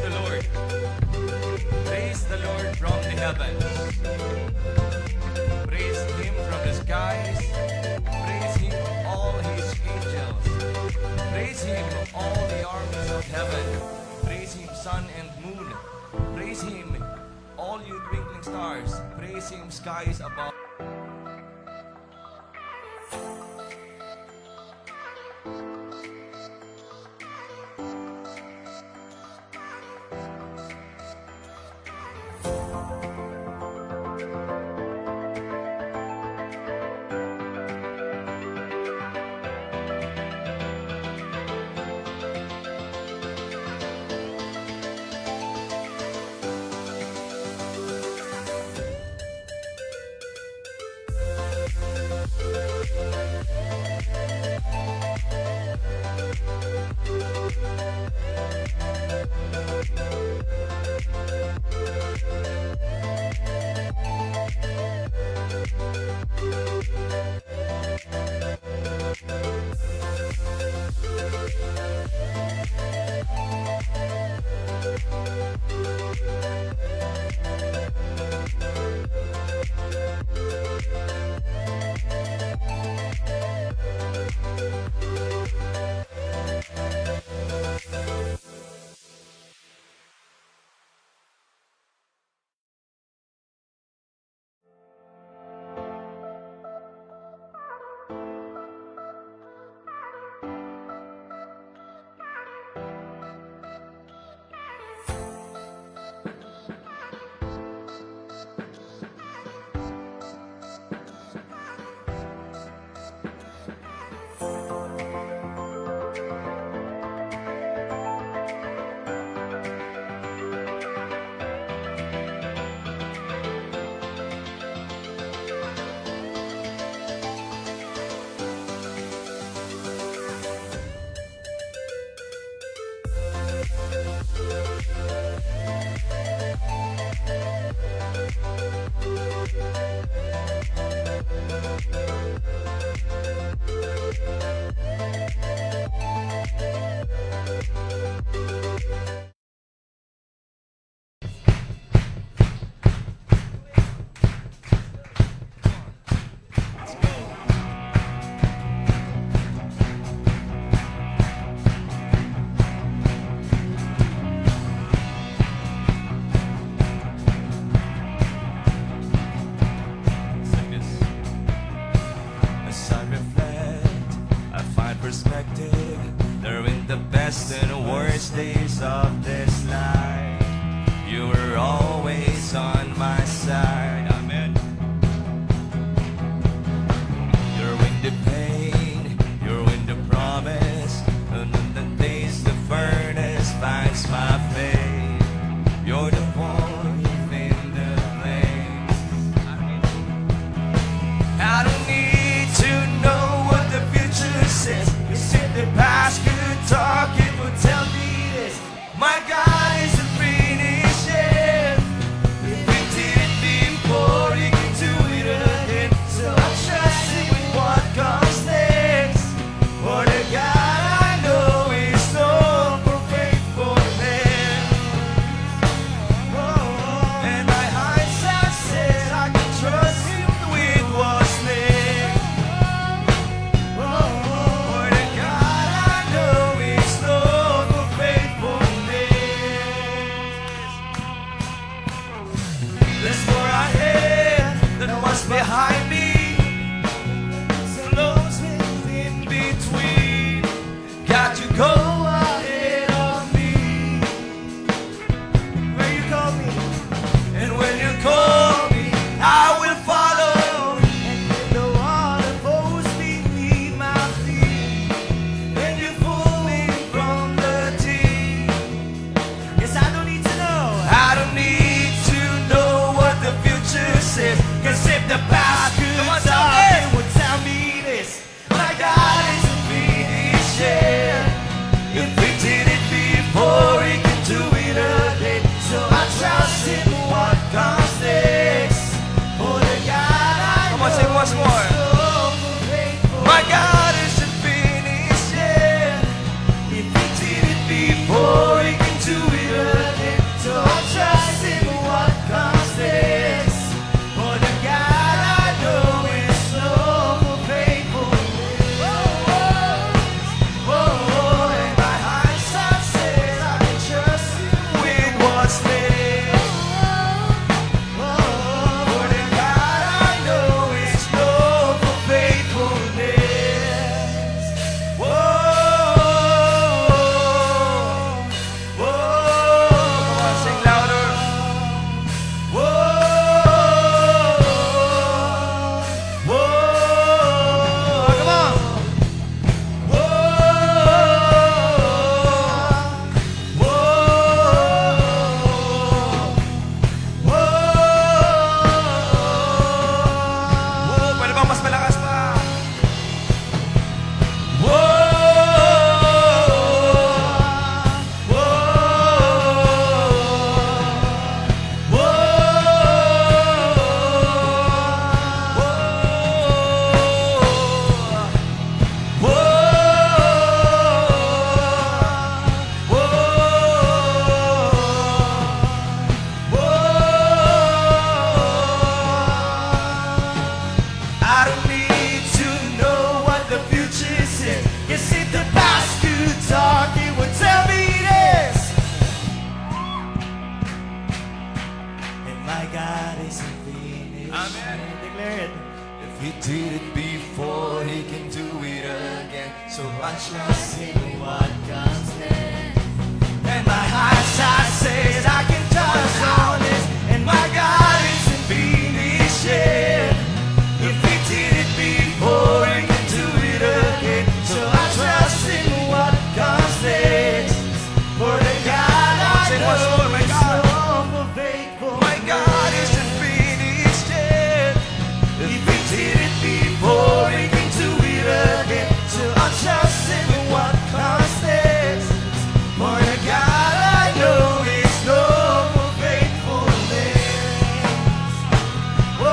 the Lord. Praise the Lord from the heavens. Praise Him from the skies. Praise Him, all His angels. Praise Him, all the armies of heaven. Praise Him, sun and moon. Praise Him, all you twinkling stars. Praise Him, skies above. During the best and worst days of this life, you were always on my side. Amen. You're in the pain, you're in the promise, and in the days the furnace finds my faith. You're the point in the flames. I don't need to know what the future says. The past could talk, it would tell me this. My God is a finish yet. If we did it before, He can do it again. So I trust Him with what comes next. For the God I know is known for faithfulness. Oh, and my hindsight says I can trust Him with what's next. Oh, for the God I know is known for faithfulness. trust in what comes next. And my heart starts says I can trust all this, and my God isn't finished yet. If He did it before, He can do it again. So I trust in what comes next. For the God I know is so faithful. My God isn't finished yet. If He did it before, He can do it again. So I trust in what comes next. For the God I know is no faithfulness. Whoa,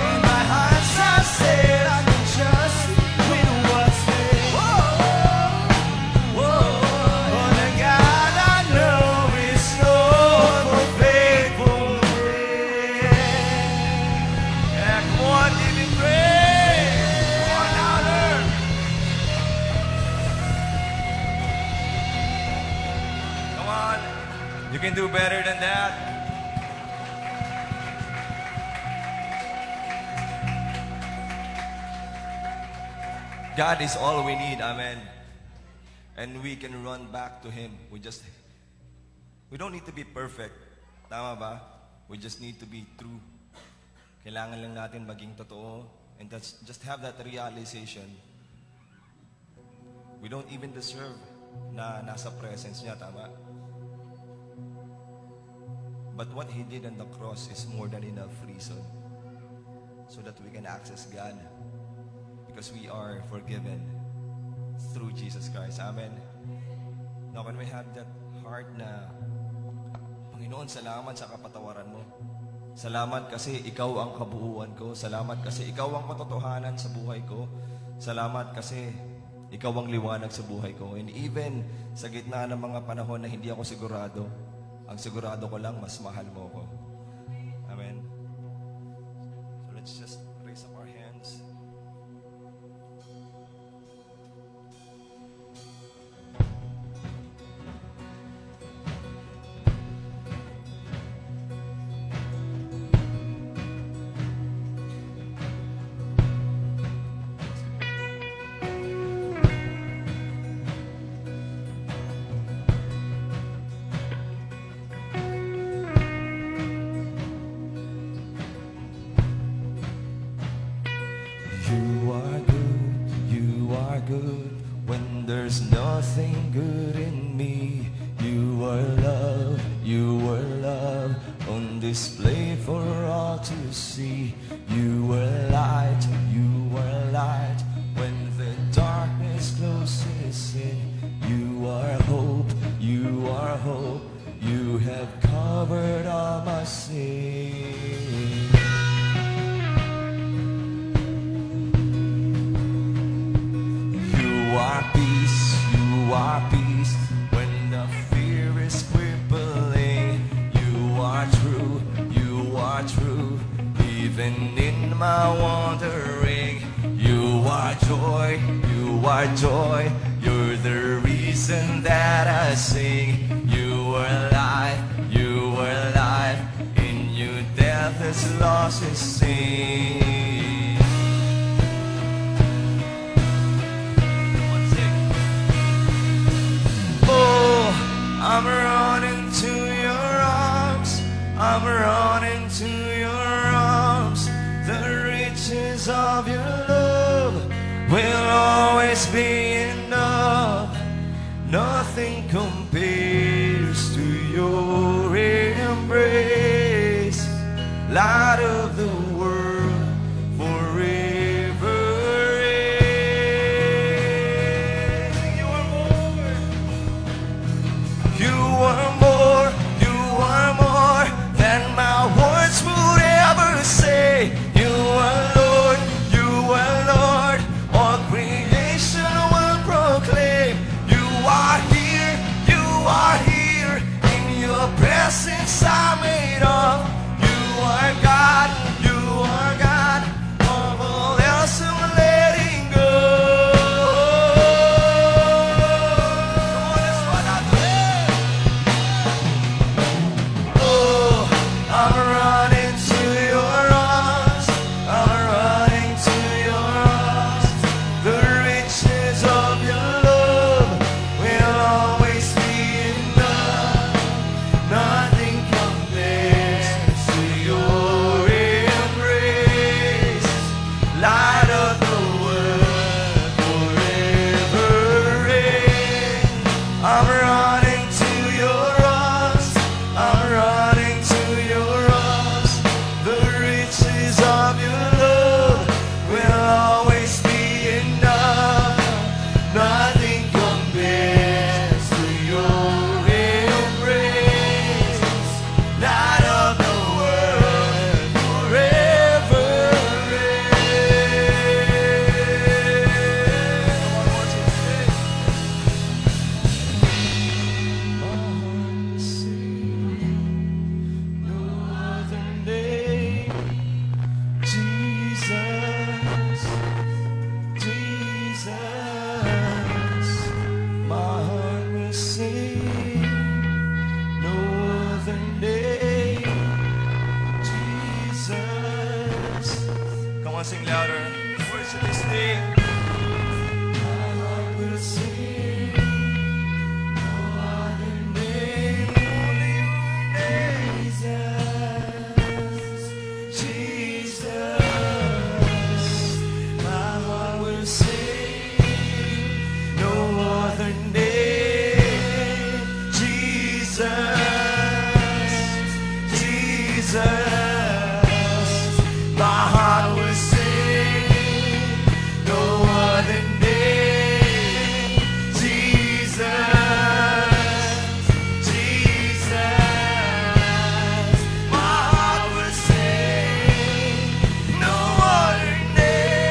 in my heart I said I can trust in what's next. Whoa, for the God I know is no faithfulness. Yeah, come on, give me praise. Come on, louder. Come on, you can do better than that. God is all we need, amen. And we can run back to Him. We don't need to be perfect. Tama ba? We just need to be true. Kailangan lang natin maging totoo. And just have that realization. We don't even deserve na nasa presence niya, tama? But what He did on the cross is more than enough reason so that we can access God. Because we are forgiven through Jesus Christ. Amen. Now, when we have that heart na, Panginoon, salamat sa kapatawaran mo. Salamat kasi Ikaw ang kabuuan ko. Salamat kasi Ikaw ang katotohanan sa buhay ko. Salamat kasi Ikaw ang liwanag sa buhay ko. And even sa gitna ng mga panahon na hindi ako sigurado, ang sigurado ko lang, mas mahal mo ko. Amen. So let's just raise up our hands. You are good when there's nothing good in me. You are love on display for all to see. You are light when the darkness closes in. You are hope, you have covered all my sin. You are peace when the fear is crippling. You are true, even in my wandering. You are joy, you're the reason that I sing. You are life, in you death is lost its sting. I'm running to your arms. I'm running to your arms. The riches of your love will always be enough. Nothing compares to your embrace. Light of the world forever is. You are more than my words would ever say. You are Lord, all creation will proclaim. You are here in your My heart will sing, no other name. Jesus, my heart will sing, no other name.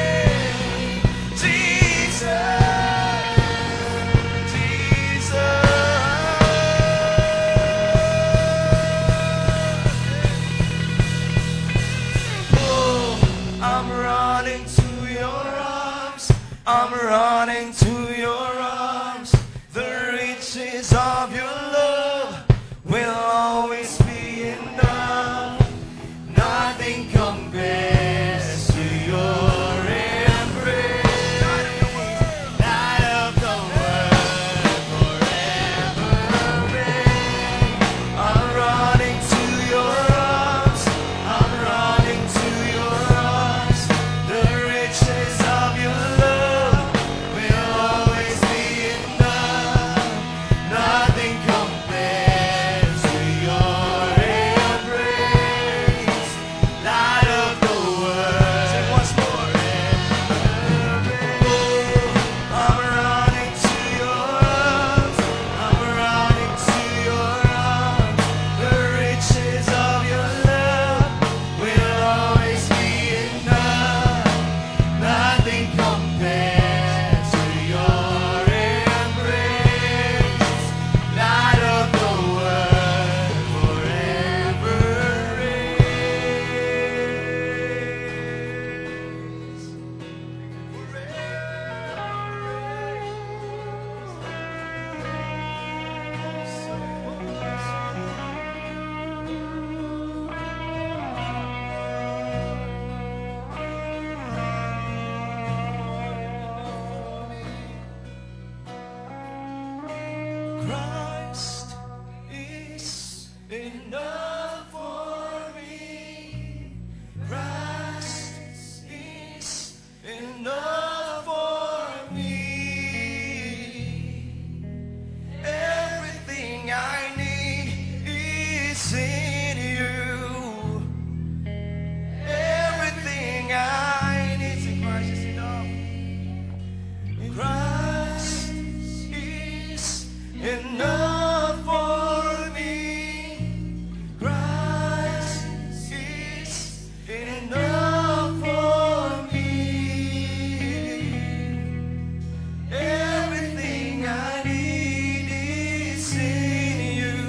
I'm running to your arms. I'm running to your arms. The riches of your love will always be enough. Nothing compares to your embrace. Light of the world forever reign. I'm running to your arms. I'm running to your arms. The riches of your love will always be enough. Nothing compares to your embrace. Light of the world. Say once more. I'm running to your arms. I'm running to your arms. The riches of your love will always be enough. Nothing compares to your embrace. Light of the world forever reigns. Christ is enough for me. Christ is enough for me. Everything I need is in you. Everything I need in Christ is enough. Christ is enough for me. Christ is enough for me. Everything I need is in you.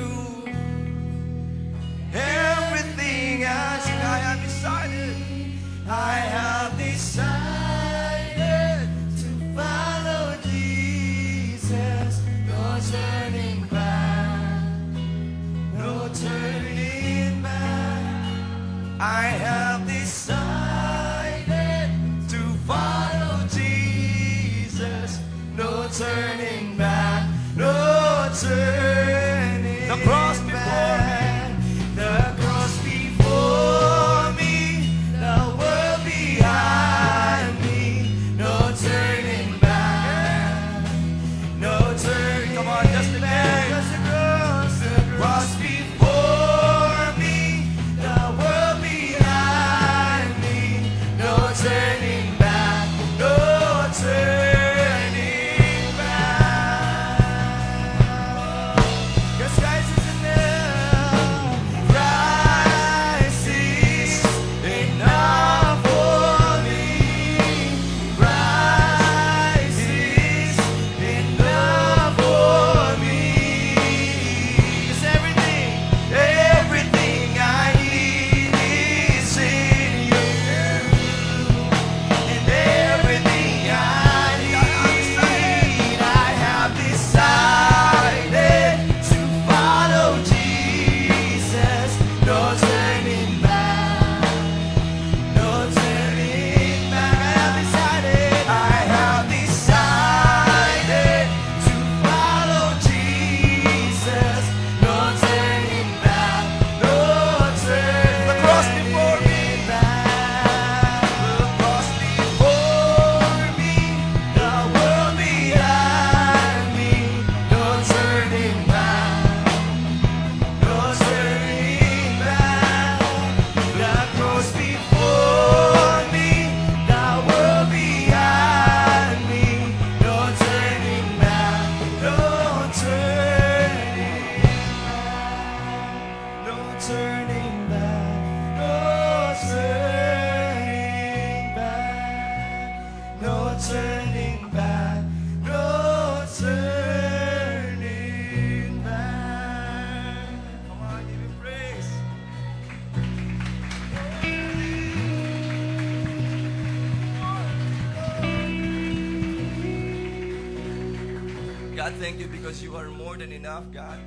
I thank you because you are more than enough, God.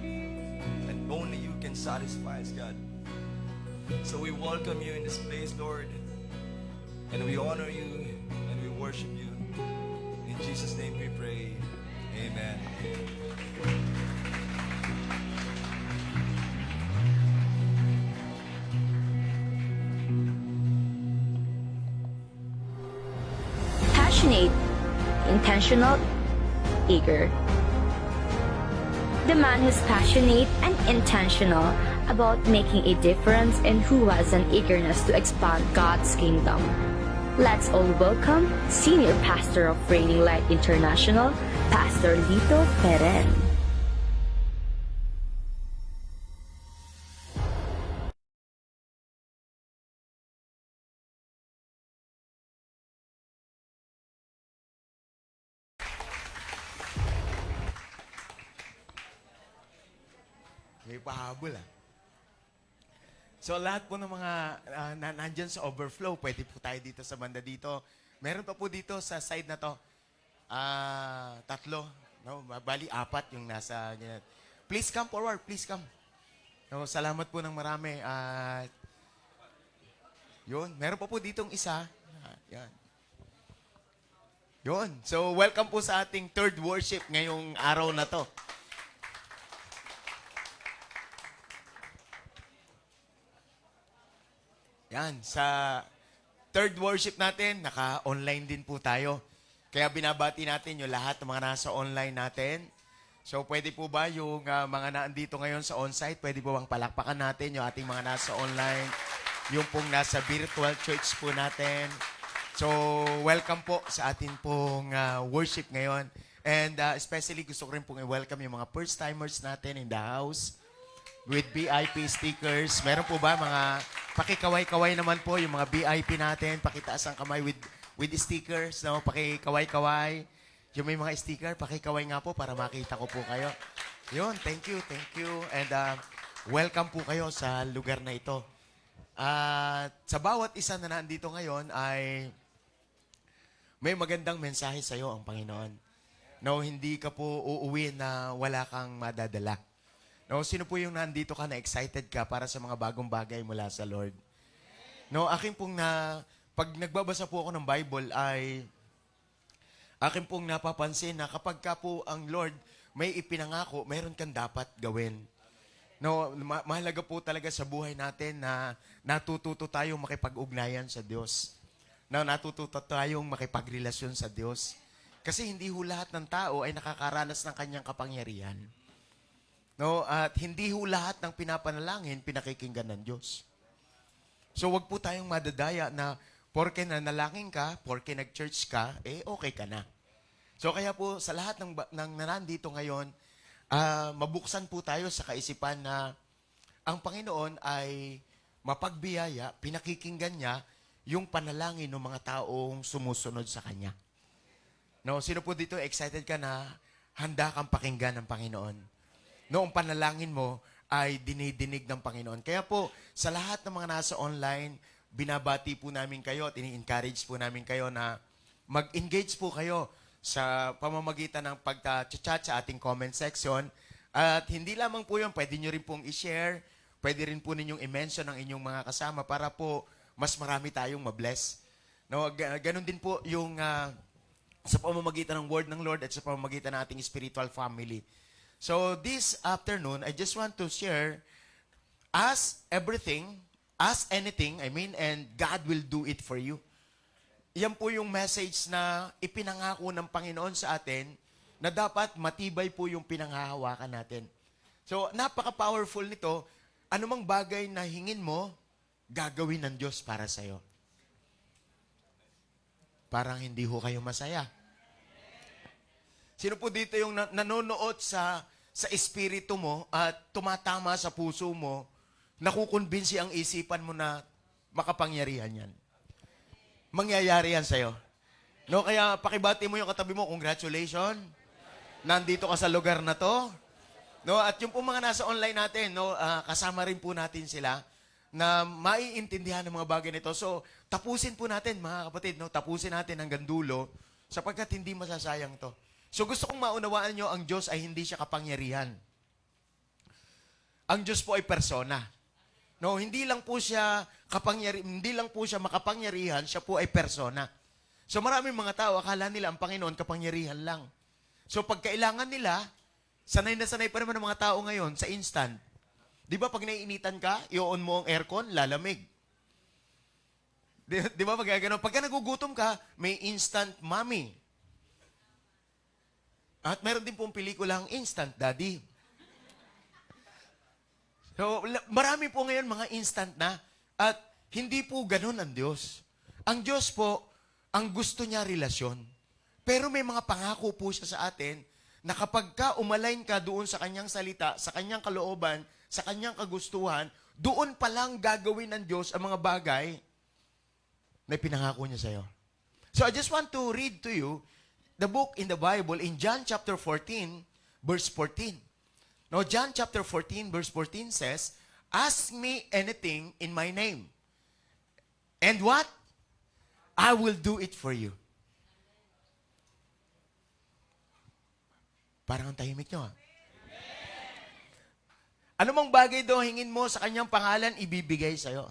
And only you can satisfy us, God. So we welcome you in this place, Lord. And we honor you and we worship you. In Jesus' name we pray. Amen. Passionate, intentional, eager. The man who's passionate and intentional about making a difference and who has an eagerness to expand God's kingdom. Let's all welcome Senior Pastor of Reigning Light International, Pastor Lito Peren. May pahabol So lahat po ng mga nandyan sa overflow, pwede po tayo dito sa banda dito. Meron pa po dito sa side na to. Tatlo. No? Bali, 4 yung nasa ganyan. Please come forward. Please come. No, salamat po ng marami. Yun. Meron pa po ditong isa. Yan. Yun. So, welcome po sa ating third worship ngayong araw na to. Yan, sa third worship natin, naka-online din po tayo. Kaya binabati natin yung lahat ng mga nasa online natin. So, pwede po ba yung mga naandito ngayon sa on-site, pwede po bang palakpakan natin yung ating mga nasa online, yung pong nasa virtual church po natin. So, welcome po sa ating pong worship ngayon. And especially gusto ko rin pong i-welcome yung mga first-timers natin in the house with VIP stickers. Meron po ba mga pakikaway-kaway naman po yung mga VIP natin, pakitaas ang kamay with stickers, no? Pakikaway-kaway. Yung may mga sticker, pakikaway nga po para makita ko po kayo. Yun, thank you. And welcome po kayo sa lugar na ito. Sa bawat isa na nandito ngayon ay may magandang mensahe sa iyo ang Panginoon. No, hindi ka po uuwi na wala kang madadala. No, sino po yung nandito ka na excited ka para sa mga bagong bagay mula sa Lord? No, akin pong pag nagbabasa po ako ng Bible ay akin pong napapansin na kapag ka po ang Lord may ipinangako, mayroon kang dapat gawin. No, mahalaga po talaga sa buhay natin na natututo tayong makipag-ugnayan sa Diyos. Na natututo tayong makipagrelasyon sa Diyos. Kasi hindi ho lahat ng tao ay nakakaranas ng kanyang kapangyarihan. No, at hindi ho lahat ng pinapanalangin pinakikinggan ng Diyos. So wag po tayong madadaya na porke nanalangin ka, porke nag-church ka, okay ka na. So kaya po sa lahat ng nandito ngayon, mabuksan po tayo sa kaisipan na ang Panginoon ay mapagbiyaya, pinakikinggan niya yung panalangin ng mga taong sumusunod sa Kanya. No, sino po dito excited ka na handa kang pakinggan ng Panginoon? Noong panalangin mo ay dinidinig ng Panginoon. Kaya po, sa lahat ng mga nasa online, binabati po namin kayo at ini-encourage po namin kayo na mag-engage po kayo sa pamamagitan ng pag-chat sa ating comment section. At hindi lamang po yun, pwede nyo rin pong i-share, pwede rin po ninyong i-mention ang inyong mga kasama para po mas marami tayong mabless. No, ganun din po yung sa pamamagitan ng word ng Lord at sa pamamagitan ng ating spiritual family. So this afternoon, I just want to share, ask everything, ask anything, and God will do it for you. Yan po yung message na ipinangako ng Panginoon sa atin na dapat matibay po yung pinanghahawakan natin. So napaka-powerful nito, anumang bagay na hingin mo, gagawin ng Diyos para sa'yo. Parang hindi ho kayo masaya. Sino po dito yung nanonood sa espiritu mo at tumatama sa puso mo, nakukumbinsi ang isipan mo na makapangyarihan yan? Mangyayari yan sa'yo. No, kaya pakibati mo yung katabi mo, congratulations. Nandito ka sa lugar na to. No, at yung po mga nasa online natin, no, kasama rin po natin sila na maiintindihan ng mga bagay nito. So, tapusin po natin, mga kapatid, no, tapusin natin hanggang dulo sapagkat hindi masasayang to. So gusto kong maunawaan nyo, ang Diyos ay hindi siya kapangyarihan. Ang Diyos po ay persona. No, hindi lang po siya makapangyarihan, siya po ay persona. So maraming mga tao, akala nila ang Panginoon kapangyarihan lang. So pag kailangan nila, sanay na sanay pa naman ng mga tao ngayon sa instant. Di ba pag naiinitan ka, i-on mo ang aircon, lalamig. Di ba pag gano'n? Pagka nagugutom ka, may instant mommy. At meron din pong pelikulang Instant Daddy. So, marami po ngayon mga instant na at hindi po ganun ang Diyos. Ang Diyos po, ang gusto niya relasyon. Pero may mga pangako po siya sa atin na kapag ka umalain ka doon sa kanyang salita, sa kanyang kalooban, sa kanyang kagustuhan, doon pa lang gagawin ng Diyos ang mga bagay na pinangako niya sa'yo. So I just want to read to you the book in the Bible in John chapter 14, verse 14. Now, John chapter 14, verse 14 says, "Ask me anything in my name. And what? I will do it for you." Parang ang tahimik nyo, ha? Ano mang bagay daw hingin mo sa kanyang pangalan, ibibigay sa'yo.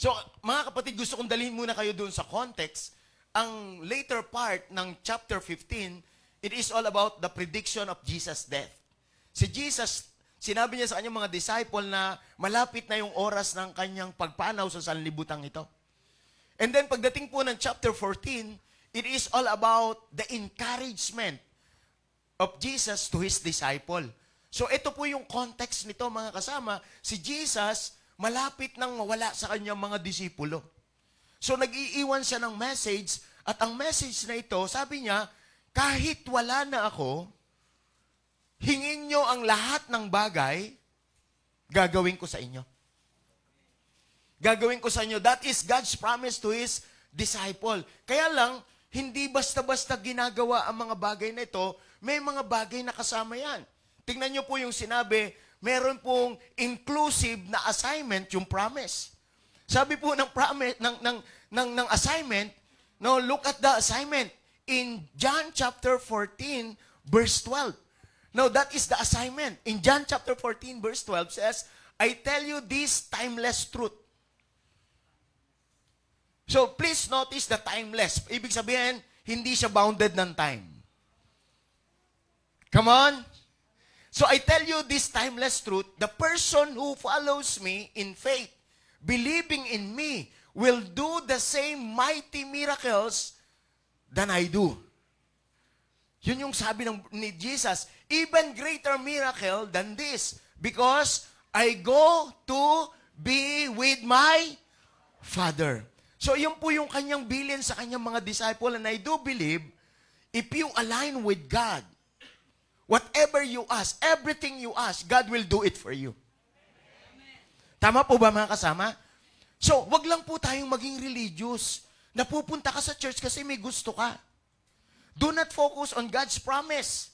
So, mga kapatid, gusto kong dalhin muna kayo doon sa context. Ang later part ng chapter 15, it is all about the prediction of Jesus' death. Si Jesus, sinabi niya sa kanyang mga disciple na malapit na yung oras ng kanyang pagpanaw sa sanlibutang ito. And then pagdating po ng chapter 14, it is all about the encouragement of Jesus to His disciple. So ito po yung context nito, mga kasama. Si Jesus, malapit nang mawala sa kanyang mga disipulo. So nag-iiwan siya ng message, at ang message na ito, sabi niya, kahit wala na ako, hingin nyo ang lahat ng bagay, gagawin ko sa inyo. Gagawin ko sa inyo. That is God's promise to His disciple. Kaya lang, hindi basta-basta ginagawa ang mga bagay na ito, may mga bagay na kasama yan. Tingnan nyo po yung sinabi, meron pong inclusive na assignment, yung promise. Sabi po ng promise, ng assignment, no, look at the assignment in John chapter 14, verse 12. Now, that is the assignment. In John chapter 14, verse 12 says, "I tell you this timeless truth." So, please notice the timeless. Ibig sabihin, hindi siya bounded ng time. Come on. So, I tell you this timeless truth. The person who follows me in faith, believing in me, will do the same mighty miracles than I do. Yun yung sabi ni Jesus, even greater miracle than this, because I go to be with my Father. So yun po yung kanyang bilin sa kanyang mga disciple, and I do believe, if you align with God, whatever you ask, everything you ask, God will do it for you. Tama po ba, mga kasama? So, wag lang po tayong maging religious. Napupunta ka sa church kasi may gusto ka. Do not focus on God's promise.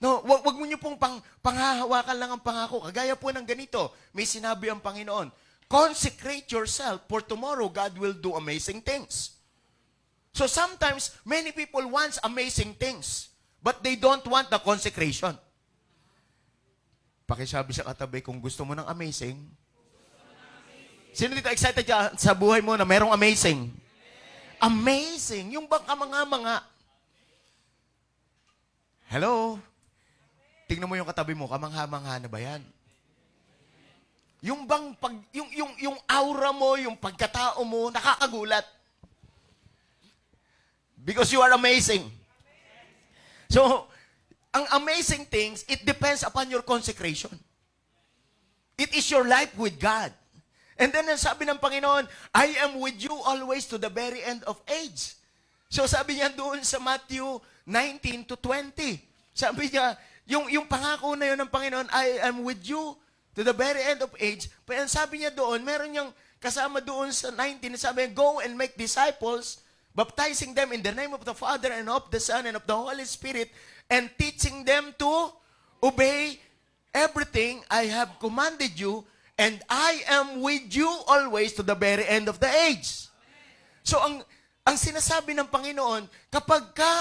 No, wag mo niyo pong panghahawakan lang ang pangako. Kagaya po ng ganito, may sinabi ang Panginoon, consecrate yourself, for tomorrow God will do amazing things. So sometimes, many people want amazing things, but they don't want the consecration. Pakisabi sa katabi, kung gusto mo ng amazing, sino dito excited ka sa buhay mo na merong amazing? Amazing. Yung bang kamanga-manga. Hello? Tingnan mo yung katabi mo, kamangha-mangha na ba yan? Yung bang yung aura mo, yung pagkatao mo, nakakagulat. Because you are amazing. So, ang amazing things, it depends upon your consecration. It is your life with God. And then, sabi ng Panginoon, I am with you always to the very end of age. So, sabi niya doon sa Matthew 19 to 20. Sabi niya, yung pangako na yun ng Panginoon, I am with you to the very end of age. Pero sabi niya doon, meron niyang kasama doon sa 19, sabi niya, go and make disciples, baptizing them in the name of the Father and of the Son and of the Holy Spirit, and teaching them to obey everything I have commanded you, and I am with you always to the very end of the age. So, ang sinasabi ng Panginoon, kapag ka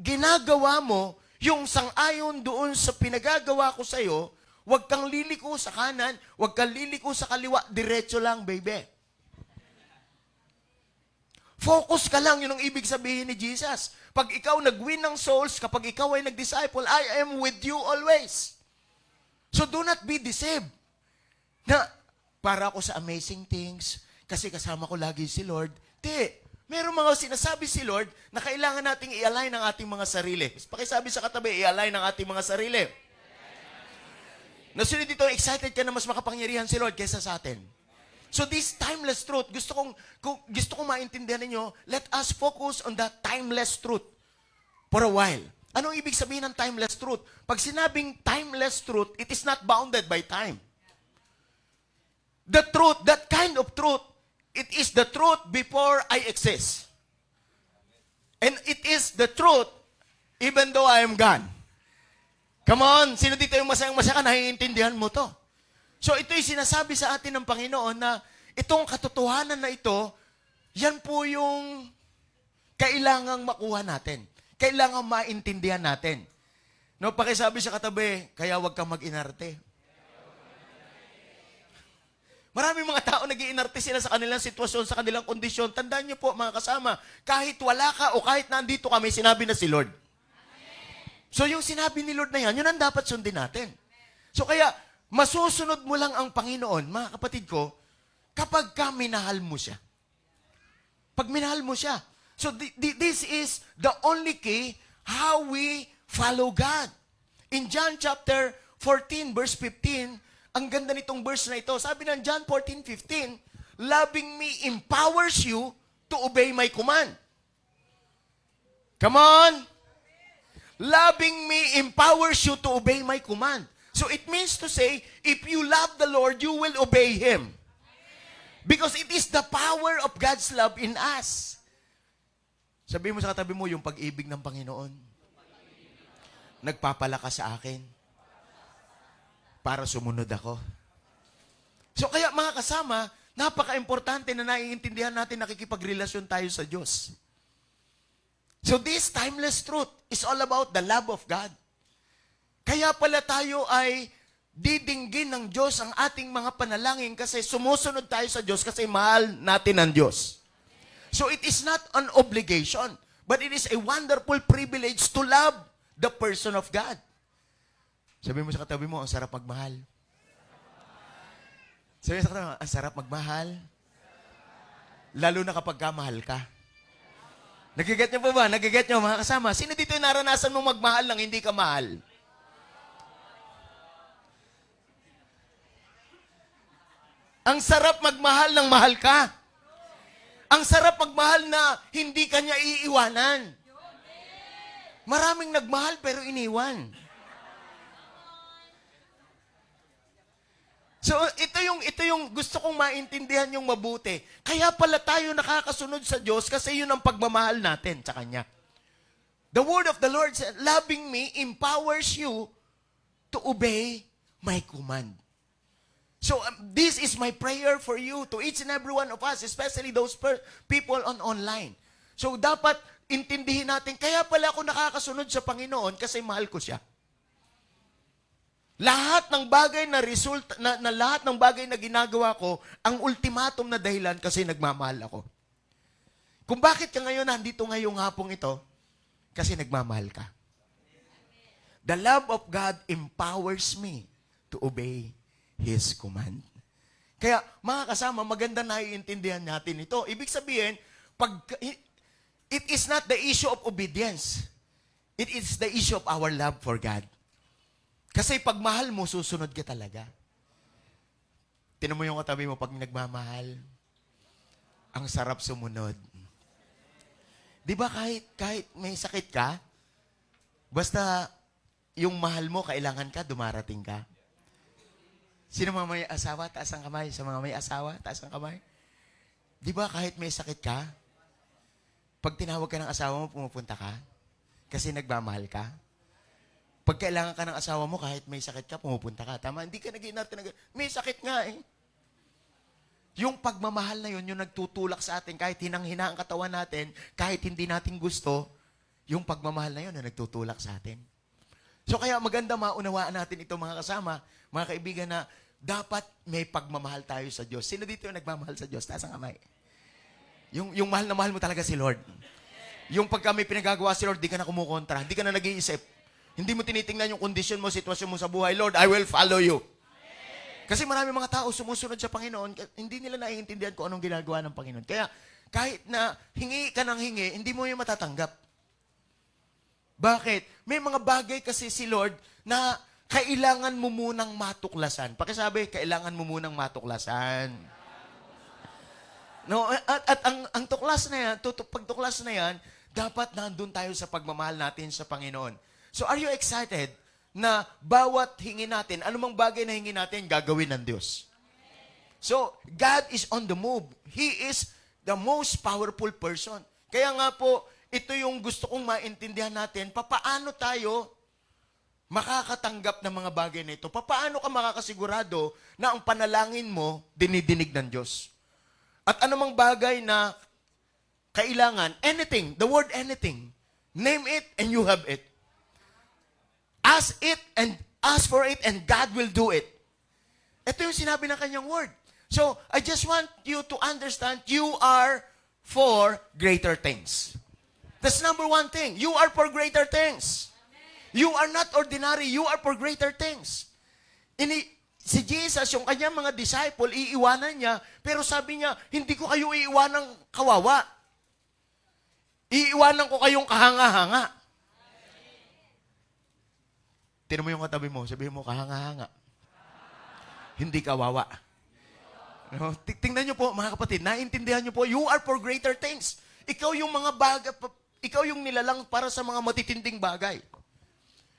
ginagawa mo yung sang-ayon doon sa pinagagawa ko sa'yo, huwag kang liliko sa kanan, huwag kang liliko sa kaliwa, diretso lang, baby. Focus ka lang, yun ang ibig sabihin ni Jesus. Pag ikaw nag-win ng souls, kapag ikaw ay nag-disciple, I am with you always. So do not be deceived. Na, para ako sa amazing things, kasi kasama ko lagi si Lord. Di, merong mga sinasabi si Lord na kailangan nating i-align ang ating mga sarili. Pakisabi sa katabi, i-align ang ating mga sarili. Nasunod dito, excited ka na mas makapangyarihan si Lord kaysa sa atin. So this timeless truth, gusto kong maintindihan ninyo, let us focus on that timeless truth for a while. Anong ibig sabihin ng timeless truth? Pag sinabing timeless truth, it is not bounded by time. The truth, that kind of truth, it is the truth before I exist. And it is the truth even though I am gone. Come on, sino dito yung masayang-masaya ka, naiintindihan mo to? So ito'y sinasabi sa atin ng Panginoon na itong katotohanan na ito, yan po yung kailangang makuha natin. Kailangang maintindihan natin. No, pakisabi sa katabi, kaya wag kang mag-inarte. Maraming mga tao nag-iinarte sila sa kanilang sitwasyon, sa kanilang kondisyon. Tandaan niyo po mga kasama, kahit wala ka o kahit nandito kami, sinabi na si Lord. So yung sinabi ni Lord na yan, yun ang dapat sundin natin. So kaya, masusunod mo lang ang Panginoon, mga kapatid ko, kapag ka minahal mo siya. Pag minahal mo siya. So this is the only key how we follow God. In John chapter 14, verse 15, ang ganda nitong verse na ito. Sabi ng John 14:15, loving me empowers you to obey my command. Come on! Loving me empowers you to obey my command. So it means to say, if you love the Lord, you will obey Him. Because it is the power of God's love in us. Sabihin mo sa katabi mo, yung pag-ibig ng Panginoon, nagpapalakas sa akin para sumunod ako. So kaya mga kasama, napaka-importante na naiintindihan natin nakikipagrelasyon tayo sa Diyos. So this timeless truth is all about the love of God. Kaya pala tayo ay didinggin ng Diyos ang ating mga panalangin kasi sumusunod tayo sa Diyos kasi mahal natin ang Diyos. So it is not an obligation, but it is a wonderful privilege to love the person of God. Sabi mo sa katabi mo, ang sarap magmahal. Sabi mo sa katabi mo, ang sarap magmahal. Lalo na kapag kamahal ka. Nagiget niyo po ba? Nagiget niyo mga kasama? Sino dito yung naranasan mong magmahal nang hindi ka mahal? Ang sarap magmahal ng mahal ka. Ang sarap magmahal na hindi ka niya iiwanan. Maraming nagmahal pero iniwan. So, ito yung gusto kong maintindihan yung mabuti. Kaya pala tayo nakakasunod sa Diyos kasi yun ang pagmamahal natin sa Kanya. The word of the Lord said, loving me empowers you to obey my command. So, this is my prayer for you, to each and every one of us, especially those people on online. So, dapat intindihin natin, kaya pala ako nakakasunod sa Panginoon kasi mahal ko siya. Lahat ng bagay na result, na lahat ng bagay na ginagawa ko, ang ultimatum na dahilan kasi nagmamahal ako. Kung bakit ka ngayon nandito ngayong hapong ito, kasi nagmamahal ka. The love of God empowers me to obey His command. Kaya, mga kasama, maganda na iintindihan natin ito. Ibig sabihin, it is not the issue of obedience. It is the issue of our love for God. Kasi pag mahal mo, susunod ka talaga. Tinan mo yung katabi mo, pag nagmamahal, ang sarap sumunod. Di ba kahit may sakit ka, basta yung mahal mo, kailangan ka, dumarating ka. Sino mga may asawa, taas ang kamay. Sa mga may asawa, taas ang kamay. Di ba kahit may sakit ka, pag tinawag ka ng asawa mo, pumupunta ka? Kasi nagmamahal ka? Pag kailangan ka ng asawa mo, kahit may sakit ka, pumupunta ka. Tama? Hindi ka nag-iinarte na may sakit nga eh. Yung pagmamahal na yun, yung nagtutulak sa atin, kahit hinang-hina ang katawan natin, kahit hindi natin gusto, yung pagmamahal na yun na nagtutulak sa atin. So kaya maganda maunawaan natin ito mga kasama, mga kaibigan, na dapat may pagmamahal tayo sa Diyos. Sino dito yung nagmamahal sa Diyos? Taas ang kamay. Yung mahal na mahal mo talaga si Lord. Yung pagka may pinagagawa si Lord, di ka na kumukontra, di ka na nag-iisip. Hindi mo tinitingnan yung kondisyon mo, sitwasyon mo sa buhay. Lord, I will follow you. Kasi marami mga tao sumusunod sa Panginoon, hindi nila naiintindihan kung anong ginagawa ng Panginoon. Kaya kahit na hingi ka ng hingi, hindi mo yung matatanggap. Bakit? May mga bagay kasi si Lord na kailangan mo munang matuklasan. Pakisabi, kailangan mo munang matuklasan. No, at ang tuklas na yan, pagtuklas na yan, dapat nandun tayo sa pagmamahal natin sa Panginoon. So are you excited na bawat hingi natin, anumang bagay na hingi natin, gagawin ng Diyos? So, God is on the move. He is the most powerful person. Kaya nga po, ito yung gusto kong maintindihan natin, papaano tayo makakatanggap ng mga bagay na ito? Papaano ka makakasigurado na ang panalangin mo, dinidinig ng Diyos? At anumang bagay na kailangan, anything, the word anything, name it and you have it. Ask it and ask for it and God will do it. Ito yung sinabi ng kanyang word. So, I just want you to understand, you are for greater things. That's number one thing. You are for greater things. You are not ordinary. You are for greater things. Si Jesus, yung kanyang mga disciple, iiwanan niya, pero sabi niya, hindi ko kayo iiwanan kawawa. Iiwanan ko kayong kahanga-hanga. Tinan mo yung katabi mo, sabihin mo, kahanga-hanga. Hindi kawawa. No? Tingnan niyo po, mga kapatid, naintindihan niyo po, you are for greater things. Ikaw yung mga bagay, ikaw yung nilalang para sa mga matitinding bagay.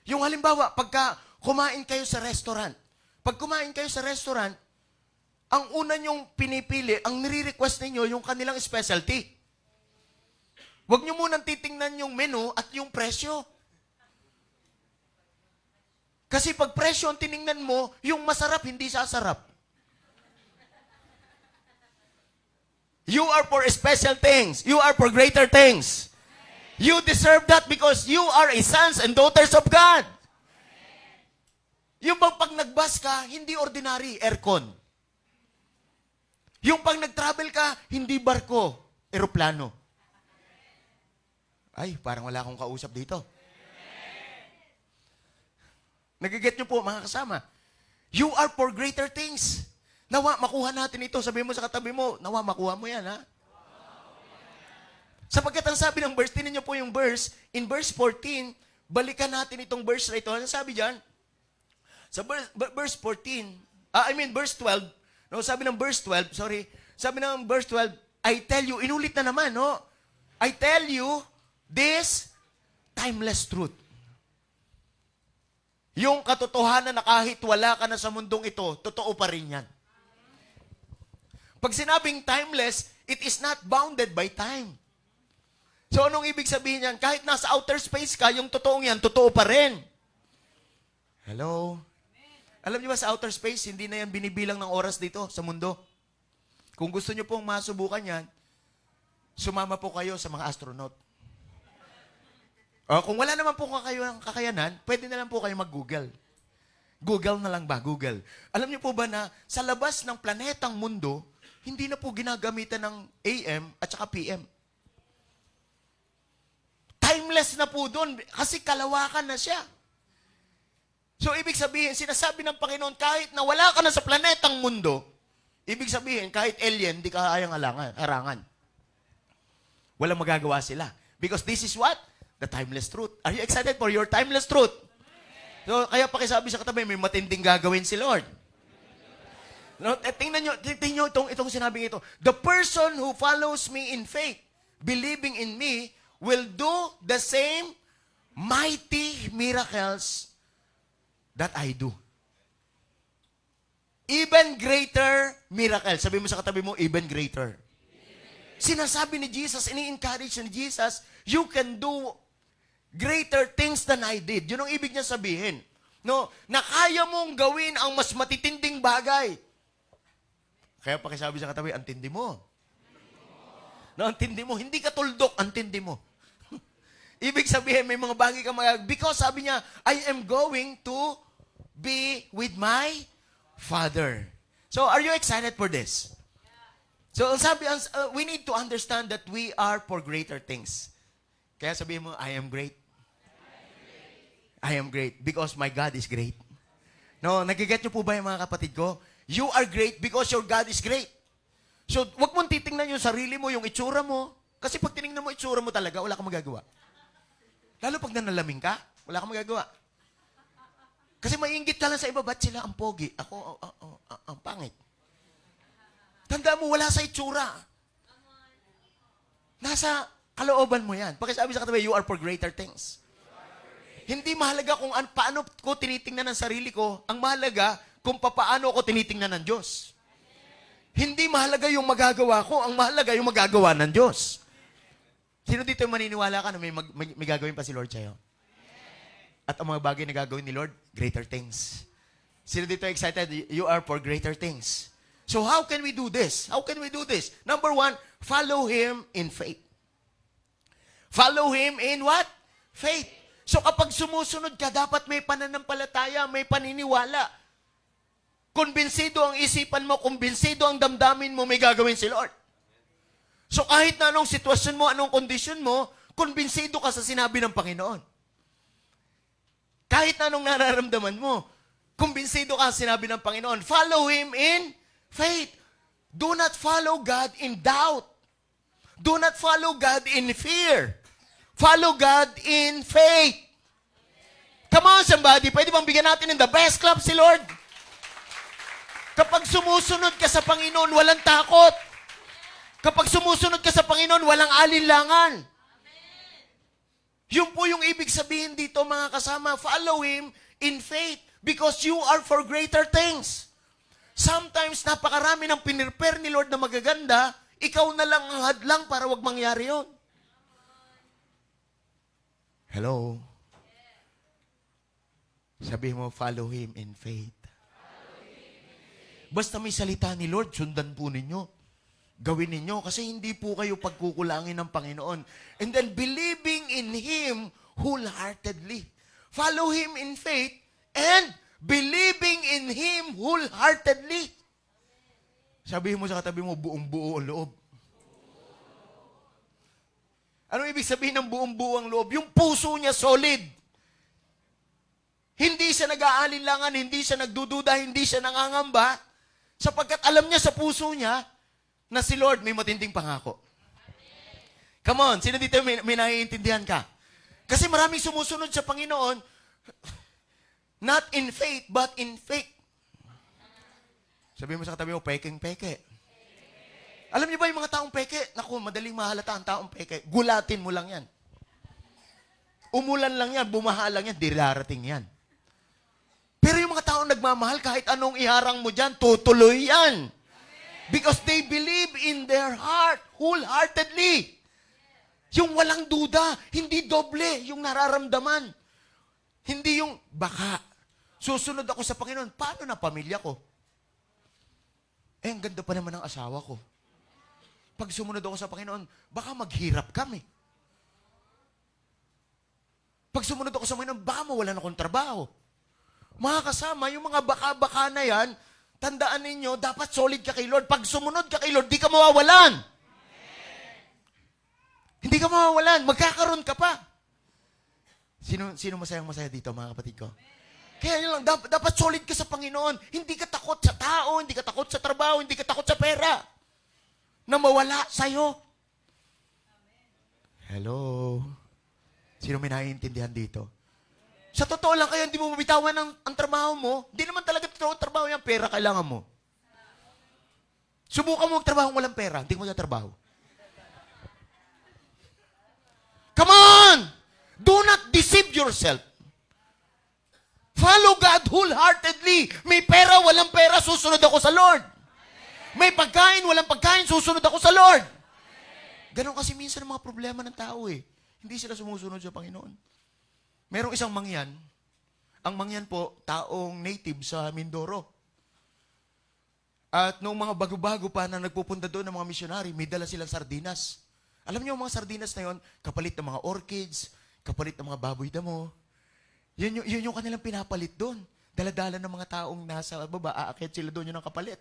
Yung halimbawa, pagka kumain kayo sa restaurant, pag kumain kayo sa restaurant, ang una nyong pinipili, ang nire-request ninyo, yung kanilang specialty. Huwag nyo munang titingnan yung menu at yung presyo. Kasi pag presyo ang tiningnan mo, yung masarap, hindi sasarap. You are for special things. You are for greater things. You deserve that because you are a sons and daughters of God. Yung bang pag nag-bus ka, hindi ordinary, aircon. Yung pag nag-travel ka, hindi barko, eroplano. Ay, parang wala akong kausap dito. Nagiget nyo po, mga kasama. You are for greater things. Nawa, makuha natin ito. Sabihin mo sa katabi mo, nawa, makuha mo yan, ha? Sapagkat ang sabi ng verse, tinan nyo po yung verse, in verse 14, balikan natin itong verse na ito. Ano sabi dyan? Sa verse 14, verse 12, no, sabi ng verse 12, sabi ng verse 12, I tell you, inulit na naman, no? I tell you, this timeless truth. Yung katotohanan na kahit wala ka na sa mundong ito, totoo pa rin yan. Pag sinabing timeless, it is not bounded by time. So anong ibig sabihin yan? Kahit nasa outer space ka, yung totoong yan, totoo pa rin. Hello? Alam niyo ba sa outer space, hindi na yan binibilang ng oras dito sa mundo. Kung gusto niyo pong masubukan yan, sumama po kayo sa mga astronaut. O, kung wala naman po kayo ng kakayanan, pwede na lang po kayo mag-Google. Google na lang ba? Google. Alam niyo po ba na sa labas ng planetang mundo, hindi na po ginagamitan ng AM at saka PM. Timeless na po doon kasi kalawakan na siya. So, ibig sabihin, sinasabi ng Panginoon, kahit na wala ka na sa planetang mundo, ibig sabihin, kahit alien, di ka kayang harangan. Walang magagawa sila. Because this is what? The timeless truth. Are you excited for your timeless truth? So, kaya pakisabi sa katabi, may matinding gagawin si Lord. No, tingnan nyo itong sinabing ito. The person who follows me in faith, believing in me, will do the same mighty miracles that I do. Even greater miracle. Sabi mo sa katabi mo, even greater. Sinasabi ni Jesus, ini-encourage ni Jesus, you can do greater things than I did. Yun ang ibig niya sabihin. No, na kaya mong gawin ang mas matitinding bagay. Kaya pakisabi sa katabi, ang tindi mo. No, ang tindi mo. Hindi ka tuldok, ang tindi mo. Ibig sabihin, may mga bagay kang magagawa. Because sabi niya, I am going to be with my Father. So, are you excited for this? So, we need to understand that we are for greater things. Kaya sabihin mo, I am great. I am great because my God is great. No, nagiget niyo po ba yung mga kapatid ko? You are great because your God is great. So, wag mong titingnan yung sarili mo, yung itsura mo. Kasi pag tinignan mo itsura mo talaga, wala kang magagawa. Lalo pag nanalaming ka, wala kang magagawa. Kasi maiinggit ka lang sa iba, ba't sila ang pogi? Ako, ang pangit. Tandaan mo, wala sa itsura. Nasa kalooban mo yan. Pagkasabi sa katabi, you are for greater things. Hindi mahalaga kung paano ko tinitingnan ang sarili ko. Ang mahalaga kung paano ko tinitingnan ng Diyos. Hindi mahalaga yung magagawa ko. Ang mahalaga yung magagawa ng Diyos. Sino dito yung maniniwala ka na may gagawin pa si Lord sa'yo? At ang mga bagay na gagawin ni Lord, greater things. Sino dito excited? You are for greater things. So how can we do this? How can we do this? Number one, follow Him in faith. Follow Him in what? Faith. So kapag sumusunod ka, dapat may pananampalataya, may paniniwala. Kumbinsido ang isipan mo, kumbinsido ang damdamin mo, may gagawin si Lord. So kahit na anong sitwasyon mo, anong kondisyon mo, kumbinsido ka sa sinabi ng Panginoon. Kahit na anong nararamdaman mo, kumbinsido ka sa sinabi ng Panginoon. Follow Him in faith. Do not follow God in doubt. Do not follow God in fear. Follow God in faith. Come on, somebody. Pwede bang bigyan natin in the best club si Lord? Kapag sumusunod ka sa Panginoon, walang takot. Kapag sumusunod ka sa Panginoon, walang alinlangan. Yun po yung ibig sabihin dito, mga kasama. Follow Him in faith because you are for greater things. Sometimes, napakarami ng pinirepare ni Lord na magaganda, ikaw na lang ang hadlang para wag mangyari yun. Hello? Sabihin mo, follow Him in faith. Basta may salita ni Lord, sundan po ninyo. Gawin ninyo kasi hindi po kayo pagkukulangin ng Panginoon. And then believing in Him wholeheartedly. Follow Him in faith and believing in Him wholeheartedly. Sabihin mo sa katabi mo, buong-buo ang loob. Anong ibig sabihin ng buong-buo ang loob? Yung puso niya solid. Hindi siya nag-aalinlangan, hindi siya nagdududa, hindi siya nangangamba, sapagkat alam niya sa puso niya na si Lord may matinding pangako. Come on, sino dito may naiintindihan ka? Kasi maraming sumusunod sa Panginoon, not in faith, but in faith. Sabihin mo sa katabi mo, peking-peke. Alam niyo ba yung mga taong peke? Naku, madaling mahalata ang taong peke. Gulatin mo lang yan. Umulan lang yan, bumaha lang yan, di darating yan. Pero yung mga taong nagmamahal, kahit anong iharang mo dyan, tutuloy yan. Because they believe in their heart, wholeheartedly. Yung walang duda, hindi doble yung nararamdaman. Hindi yung, baka, susunod ako sa Panginoon, paano na pamilya ko? Ang ganda pa naman ng asawa ko. Pag sumunod ako sa Panginoon, baka maghirap kami. Pag sumunod ako sa Panginoon, baka mawalan akong trabaho. Mga kasama, yung mga baka-baka na yan, tandaan ninyo, dapat solid ka kay Lord. Pag sumunod ka kay Lord, di ka mawawalan. Hindi ka mawawalan. Magkakaroon ka pa. Sino masayang-masaya dito, mga kapatid ko? Kaya yun lang, dapat solid ka sa Panginoon. Hindi ka takot sa tao, hindi ka takot sa trabaho, hindi ka takot sa pera. Na mawala sa'yo. Hello? Sino may naiintindihan dito? Sa totoo lang kaya hindi mo mabitawan ang trabaho mo, hindi naman talaga totoo ang trabaho yan, pera kailangan mo. Subukan mo magtrabaho walang pera, hindi mo trabaho. Come on! Do not deceive yourself. Follow God wholeheartedly. May pera, walang pera, susunod ako sa Lord. May pagkain, walang pagkain, susunod ako sa Lord. Ganon kasi minsan ang mga problema ng tao eh. Hindi sila sumusunod sa Panginoon. Merong isang mangyan. Ang mangyan po, taong native sa Mindoro. At noong mga bago-bago pa na nagpupunta doon ng mga missionary, may dala silang sardinas. Alam niyo, ang mga sardinas na yon, kapalit ng mga orchids, kapalit ng mga baboy damo. Yun yung kanilang pinapalit doon. Daladala ng mga taong nasa baba, aakyat sila doon, yun ang kapalit.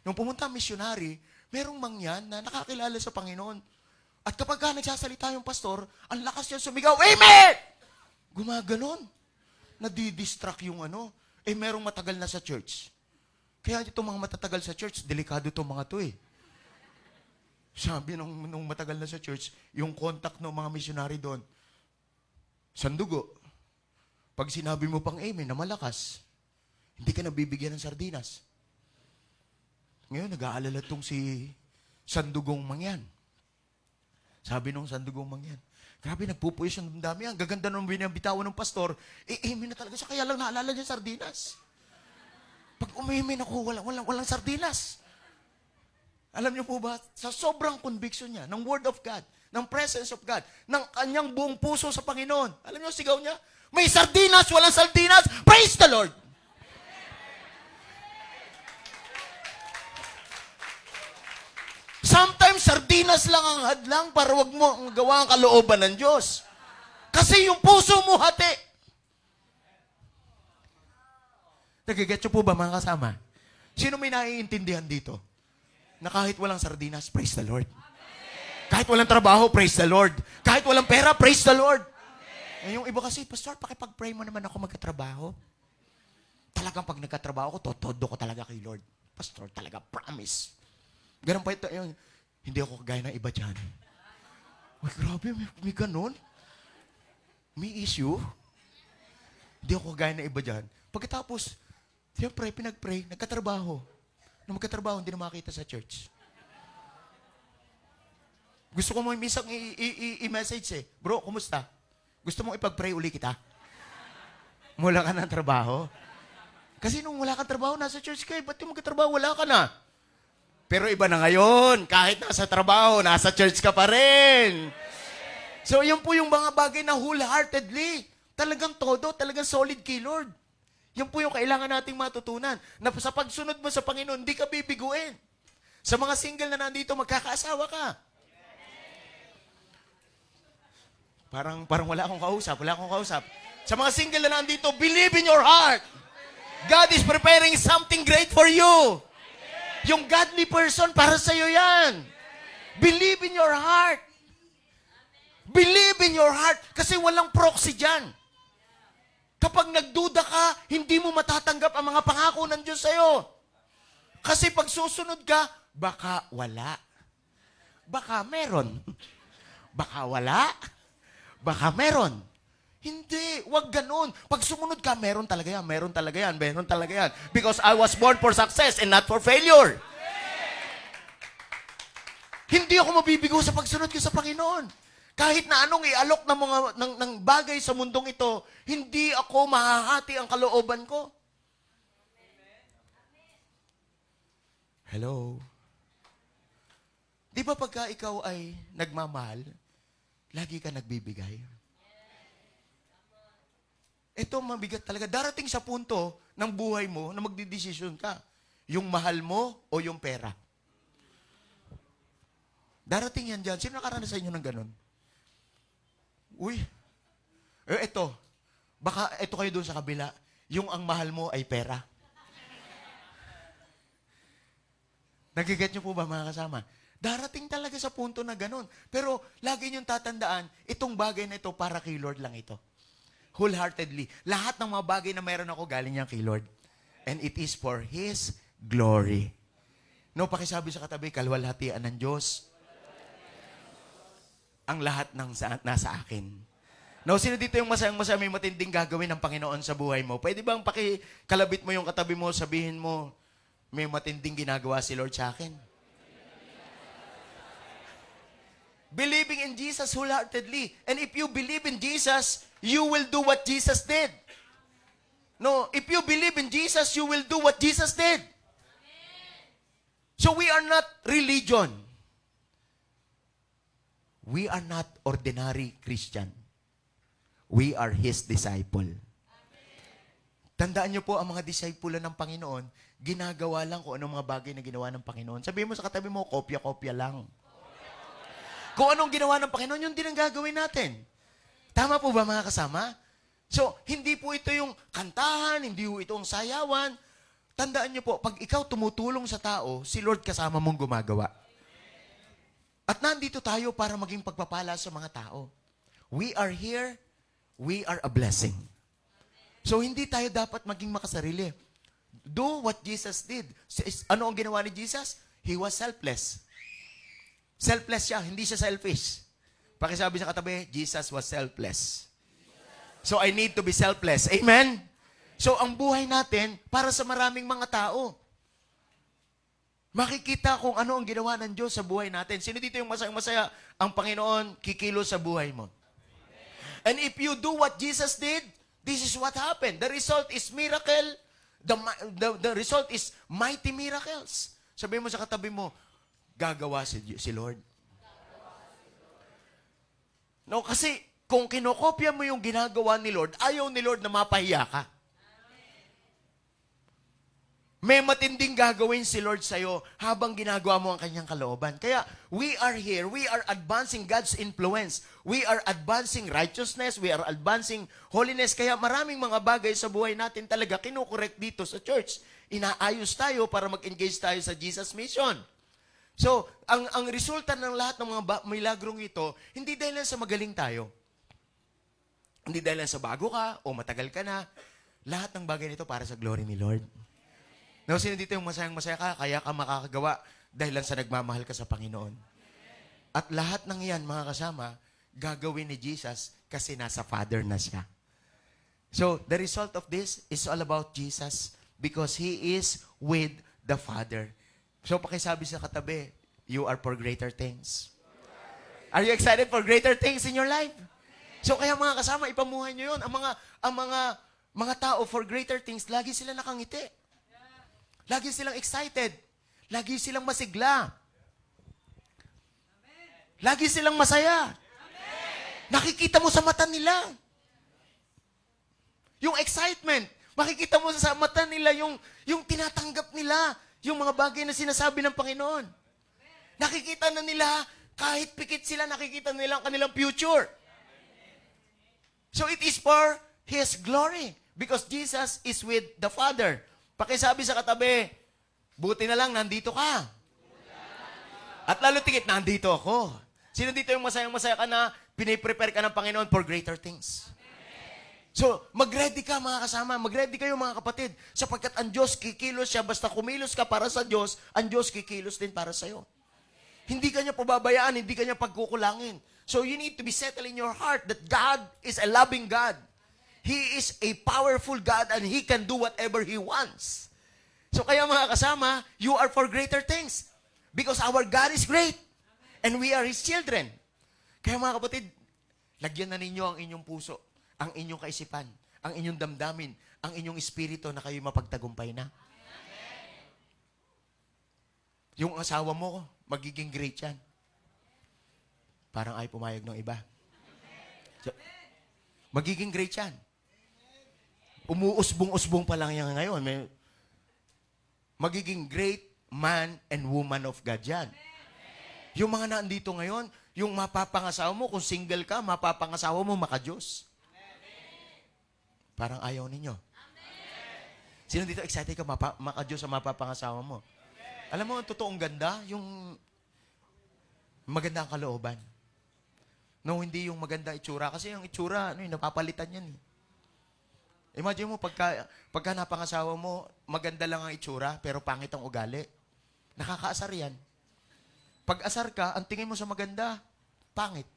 Nung pumunta ang missionary, merong mangyan na nakakilala sa Panginoon. At kapag ka nagsasalita yung pastor, ang lakas niya sumigaw, Amen! Gumaganon. Nadidistract yung ano. Merong matagal na sa church. Kaya itong mga matatagal sa church, delikado itong mga to eh. Sabi nung matagal na sa church, yung contact ng mga missionary doon, sandugo. Pag sinabi mo pang amen na malakas, hindi ka nabibigyan ng sardinas. Ngayon, nag-aalala tong si Sandugong Mangyan. Sabi nung Sandugong Mangyan, grabe, nagpupuyos yung dami. Ang gaganda nung binabitawan ng pastor, amen na talaga siya, kaya lang naalala niya sardinas. Pag umimin ako, walang sardinas. Alam niyo po ba, sa sobrang conviction niya, ng Word of God, ng presence of God, ng kanyang buong puso sa Panginoon, alam niyo, sigaw niya, may sardinas, walang sardinas, praise the Lord! Sometimes, sardinas lang ang hadlang para wag mo ang gawa ang kalooban ng Diyos. Kasi yung puso mo hati. Nagigets niyo po ba mga kasama? Sino may naiintindihan dito? Na kahit walang sardinas, praise the Lord. Kahit walang trabaho, praise the Lord. Kahit walang pera, praise the Lord. Yung iba kasi, Pastor, pakipag-pray mo naman ako magkatrabaho. Talagang pag nagkatrabaho ko, totodo ko talaga kay Lord. Pastor, talaga, promise. Ganun pa ito, hindi ako kagaya ng iba dyan. Uy, grabe, may ganun. May issue. Hindi ako kagaya ng iba dyan. Pagkatapos, siyempre, pinag-pray, nagkatrabaho. Nung magkatrabaho, hindi na makita sa church. Gusto ko mo minsan i-message Bro, kumusta? Gusto mong ipag-pray uli kita? Wala ka ng trabaho? Kasi nung wala kang trabaho, nasa church ka ba't yung magkatrabaho, wala ka na? Pero iba na ngayon, kahit nasa trabaho, nasa church ka pa rin. So, yun po yung mga bagay na wholeheartedly, talagang todo, talagang solid kay Lord. Yan po yung kailangan nating matutunan. Na sa pagsunod mo sa Panginoon, hindi ka bibiguin. Sa mga single na nandito, magkakaasawa ka. Parang wala akong kausap. Sa mga single na nandito, believe in your heart. God is preparing something great for you. Yung godly person, para sa'yo yan. Believe in your heart. Believe in your heart. Kasi walang proxy dyan. Kapag nagduda ka, hindi mo matatanggap ang mga pangako ng Diyos sa'yo. Kasi pag susunod ka, baka wala. Baka meron. Baka wala. Baka meron. Hindi, wag ganun. Pag sumunod ka, meron talaga yan, meron talaga yan, meron talaga yan. Because I was born for success and not for failure. Hindi ako mabibigo sa pagsunod ko sa Panginoon. Kahit na anong ialok ng bagay sa mundong ito, hindi ako mahahati ang kalooban ko. Hello? Di ba pagka ikaw ay nagmamahal, lagi ka nagbibigay? Ito mabigat talaga. Darating sa punto ng buhay mo na magdidesisyon ka. Yung mahal mo o yung pera. Darating yan dyan. Sino nakaranas sa inyo ng ganun? Uy, eto. Baka eto kayo doon sa kabila. Yung ang mahal mo ay pera. Nagiget niyo po ba mga kasama? Darating talaga sa punto na ganun. Pero lagi niyong tatandaan, itong bagay na ito para kay Lord lang ito. Wholeheartedly. Lahat ng mga bagay na meron ako, galing yan kay Lord. And it is for His glory. No, pakisabi sa katabi, kalwalhatian ng Diyos. Ang lahat ng nasa akin. No, sino dito yung masayang-masaya may matinding gagawin ng Panginoon sa buhay mo? Pwede bang pakikalabit mo yung katabi mo, sabihin mo, may matinding ginagawa si Lord sa akin? Believing in Jesus wholeheartedly. And if you believe in Jesus, you will do what Jesus did. No, if you believe in Jesus, you will do what Jesus did. So we are not religion. We are not ordinary Christian. We are His disciple. Tandaan niyo po, ang mga disciple ng Panginoon, ginagawa lang kung anong mga bagay na ginawa ng Panginoon. Sabihin mo sa katabi mo, kopya-kopya lang. Kung anong ginawa ng Panginoon, yun din ang gagawin natin. Tama po ba mga kasama? So, hindi po ito yung kantahan, hindi po ito ang sayawan. Tandaan niyo po, pag ikaw tumutulong sa tao, si Lord kasama mong gumagawa. At nandito tayo para maging pagpapala sa mga tao. We are here, we are a blessing. So, hindi tayo dapat maging makasarili. Do what Jesus did. Ano ang ginawa ni Jesus? He was selfless. Selfless siya, hindi siya selfish. Pakisabi sa katabi, Jesus was selfless. So, I need to be selfless. Amen? So, ang buhay natin, para sa maraming mga tao. Makikita kung ano ang ginawa ng Diyos sa buhay natin. Sino dito yung masayang-masaya? Ang Panginoon kikilos sa buhay mo. And if you do what Jesus did, this is what happened. The result is miracle. The result is mighty miracles. Sabihin mo sa katabi mo, gagawa si Lord. No, kasi kung kinokopya mo yung ginagawa ni Lord, ayaw ni Lord na mapahiya ka. May matinding gagawin si Lord sa'yo habang ginagawa mo ang kanyang kalooban. Kaya, we are here. We are advancing God's influence. We are advancing righteousness. We are advancing holiness. Kaya maraming mga bagay sa buhay natin talaga kinukorek dito sa church. Inaayos tayo para mag-engage tayo sa Jesus mission. So, ang resulta ng lahat ng mga milagrong ito, hindi dahil lang sa magaling tayo. Hindi dahil lang sa bago ka o matagal ka na. Lahat ng bagay nito para sa glory ni Lord. No, sino dito yung masayang-masaya ka, kaya ka makakagawa dahil lang sa nagmamahal ka sa Panginoon. At lahat ng iyan, mga kasama, gagawin ni Jesus kasi nasa Father na siya. So, the result of this is all about Jesus because He is with the Father. So, pakisabi sa katabi, you are for greater things. Are you excited for greater things in your life? So, kaya mga kasama, ipamuhay nyo yun. Ang mga tao for greater things, lagi sila nakangiti. Lagi silang excited. Lagi silang masigla. Lagi silang masaya. Nakikita mo sa mata nila. Yung excitement. Makikita mo sa mata nila yung tinatanggap nila. Yung mga bagay na sinasabi ng Panginoon. Nakikita na nila, kahit pikit sila, nakikita nila ang kanilang future. So it is for His glory. Because Jesus is with the Father. Pakisabi sa katabi, buti na lang, nandito ka. At lalo tigit, nandito ako. Sino dito yung masayang-masaya ka na piniprepare ka ng Panginoon for greater things? So, mag-ready ka mga kasama, mag-ready kayo mga kapatid, sapagkat ang Diyos kikilos siya, basta kumilos ka para sa Diyos, ang Diyos kikilos din para sa'yo. Hindi ka niya pababayaan, hindi ka niya pagkukulangin. So, you need to be settled in your heart that God is a loving God. He is a powerful God and He can do whatever He wants. So kaya mga kasama, you are for greater things. Because our God is great. And we are His children. Kaya mga kapatid, lagyan na ninyo ang inyong puso, ang inyong kaisipan, ang inyong damdamin, ang inyong espiritu na kayo mapagtagumpay na. Yung asawa mo, magiging great yan. Parang ay pumayag ng iba. So, magiging great yan. Umuusbong-usbong pa lang yan ngayon. Magiging great man and woman of God yan. Yung mga nandito ngayon, yung mapapangasawa mo, kung single ka, mapapangasawa mo, maka-Diyos. Parang ayaw ninyo. Sino dito excited ka, maka-Diyos sa mapapangasawa mo? Alam mo, ang totoong ganda, yung maganda ang kalooban. No, hindi yung maganda itsura. Kasi yung itsura, napapalitan yan. Imagine mo, pagka napangasawa mo, maganda lang ang itsura, pero pangit ang ugali. Nakakaasar yan. Pag asar ka, ang tingin mo sa maganda, pangit.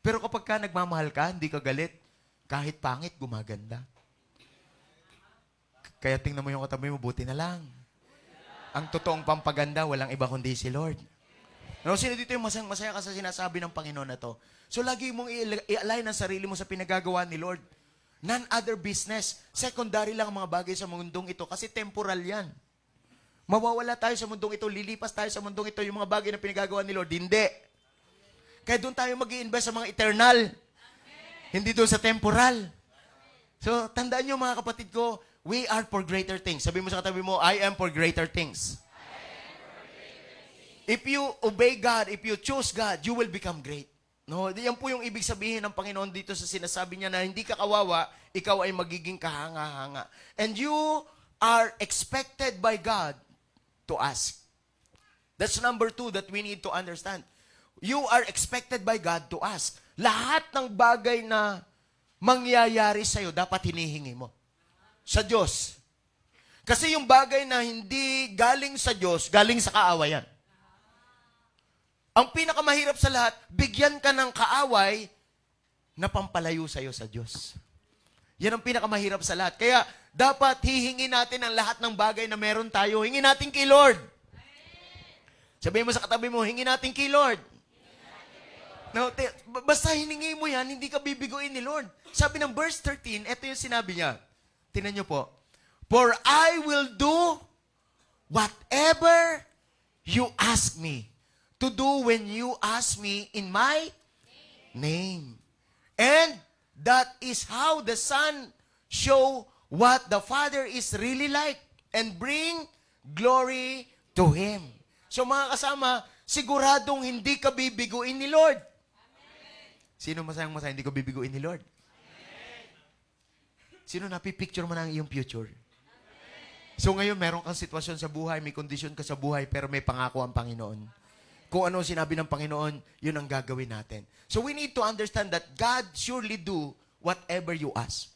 Pero kapag ka nagmamahal ka, hindi ka galit, kahit pangit, gumaganda. Kaya tingnan mo yung katabi mo, buti na lang. Ang totoong pampaganda, walang iba kundi si Lord. No, sino dito yung masaya ka sa sinasabi ng Panginoon na to? So, lagi mong i-align ang sarili mo sa pinagagawa ni Lord. None other business. Secondary lang ang mga bagay sa mundong ito kasi temporal yan. Mawawala tayo sa mundong ito, lilipas tayo sa mundong ito, yung mga bagay na pinagagawa ni Lord. Hindi. Kaya doon tayo mag-i-invest sa mga eternal. Hindi doon sa temporal. So, tandaan nyo mga kapatid ko, we are for greater things. Sabi mo sa katabi mo, I am for greater things. If you obey God, if you choose God, you will become great. No, yan po yung ibig sabihin ng Panginoon dito sa sinasabi niya na hindi ka kawawa, ikaw ay magiging kahanga-hanga. And you are expected by God to ask. That's number 2 that we need to understand. You are expected by God to ask. Lahat ng bagay na mangyayari sa'yo, dapat hinihingi mo. Sa Diyos. Kasi yung bagay na hindi galing sa Diyos, galing sa kaawayan. Ang pinakamahirap sa lahat, bigyan ka ng kaaway na pampalayo sa'yo sa Diyos. Yan ang pinakamahirap sa lahat. Kaya dapat hihingi natin ang lahat ng bagay na meron tayo. Hingi natin kay Lord. Sabihin mo sa katabi mo, hingi natin kay Lord. No, basta hiningi mo yan, hindi ka bibiguin ni Lord. Sabi ng verse 13, ito yung sinabi niya. Tingnan niyo po. For I will do whatever you ask me to do when you ask me in my name. And that is how the Son show what the Father is really like and bring glory to Him. So mga kasama, siguradong hindi ka bibiguin ni Lord. Sino masayang hindi ko bibiguin ni Lord? Sino napipicture mo na ang iyong future? So ngayon, meron kang sitwasyon sa buhay, may kondisyon ka sa buhay, pero may pangako ang Panginoon. Kung ano sinabi ng Panginoon, yun ang gagawin natin. So we need to understand that God surely do whatever you ask.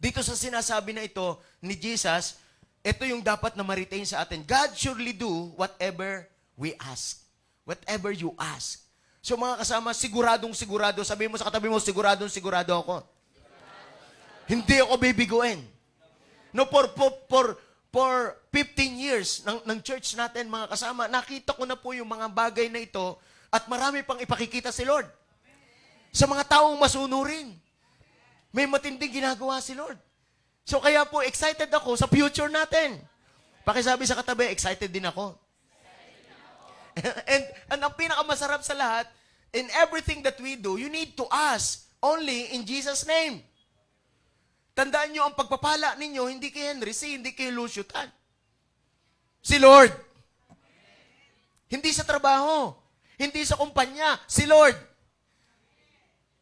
Dito sa sinasabi na ito ni Jesus, ito yung dapat na ma-retain sa atin. God surely do whatever we ask. Whatever you ask. So mga kasama, siguradong sigurado. Sabihin mo sa katabi mo, siguradong sigurado ako. Hindi ako bibiguin. No, for 15 years ng church natin, mga kasama, nakita ko na po yung mga bagay na ito at marami pang ipakikita si Lord. Sa mga taong masunurin. May matinding ginagawa si Lord. So kaya po, excited ako sa future natin. Pakisabi sa katabi, excited din ako. And ang pinakamasarap sa lahat, in everything that we do, you need to ask only in Jesus' name. Tandaan nyo, ang pagpapala ninyo, hindi kay Henry C., hindi kay Lucio Tan. Si Lord. Hindi sa trabaho. Hindi sa kumpanya. Si Lord.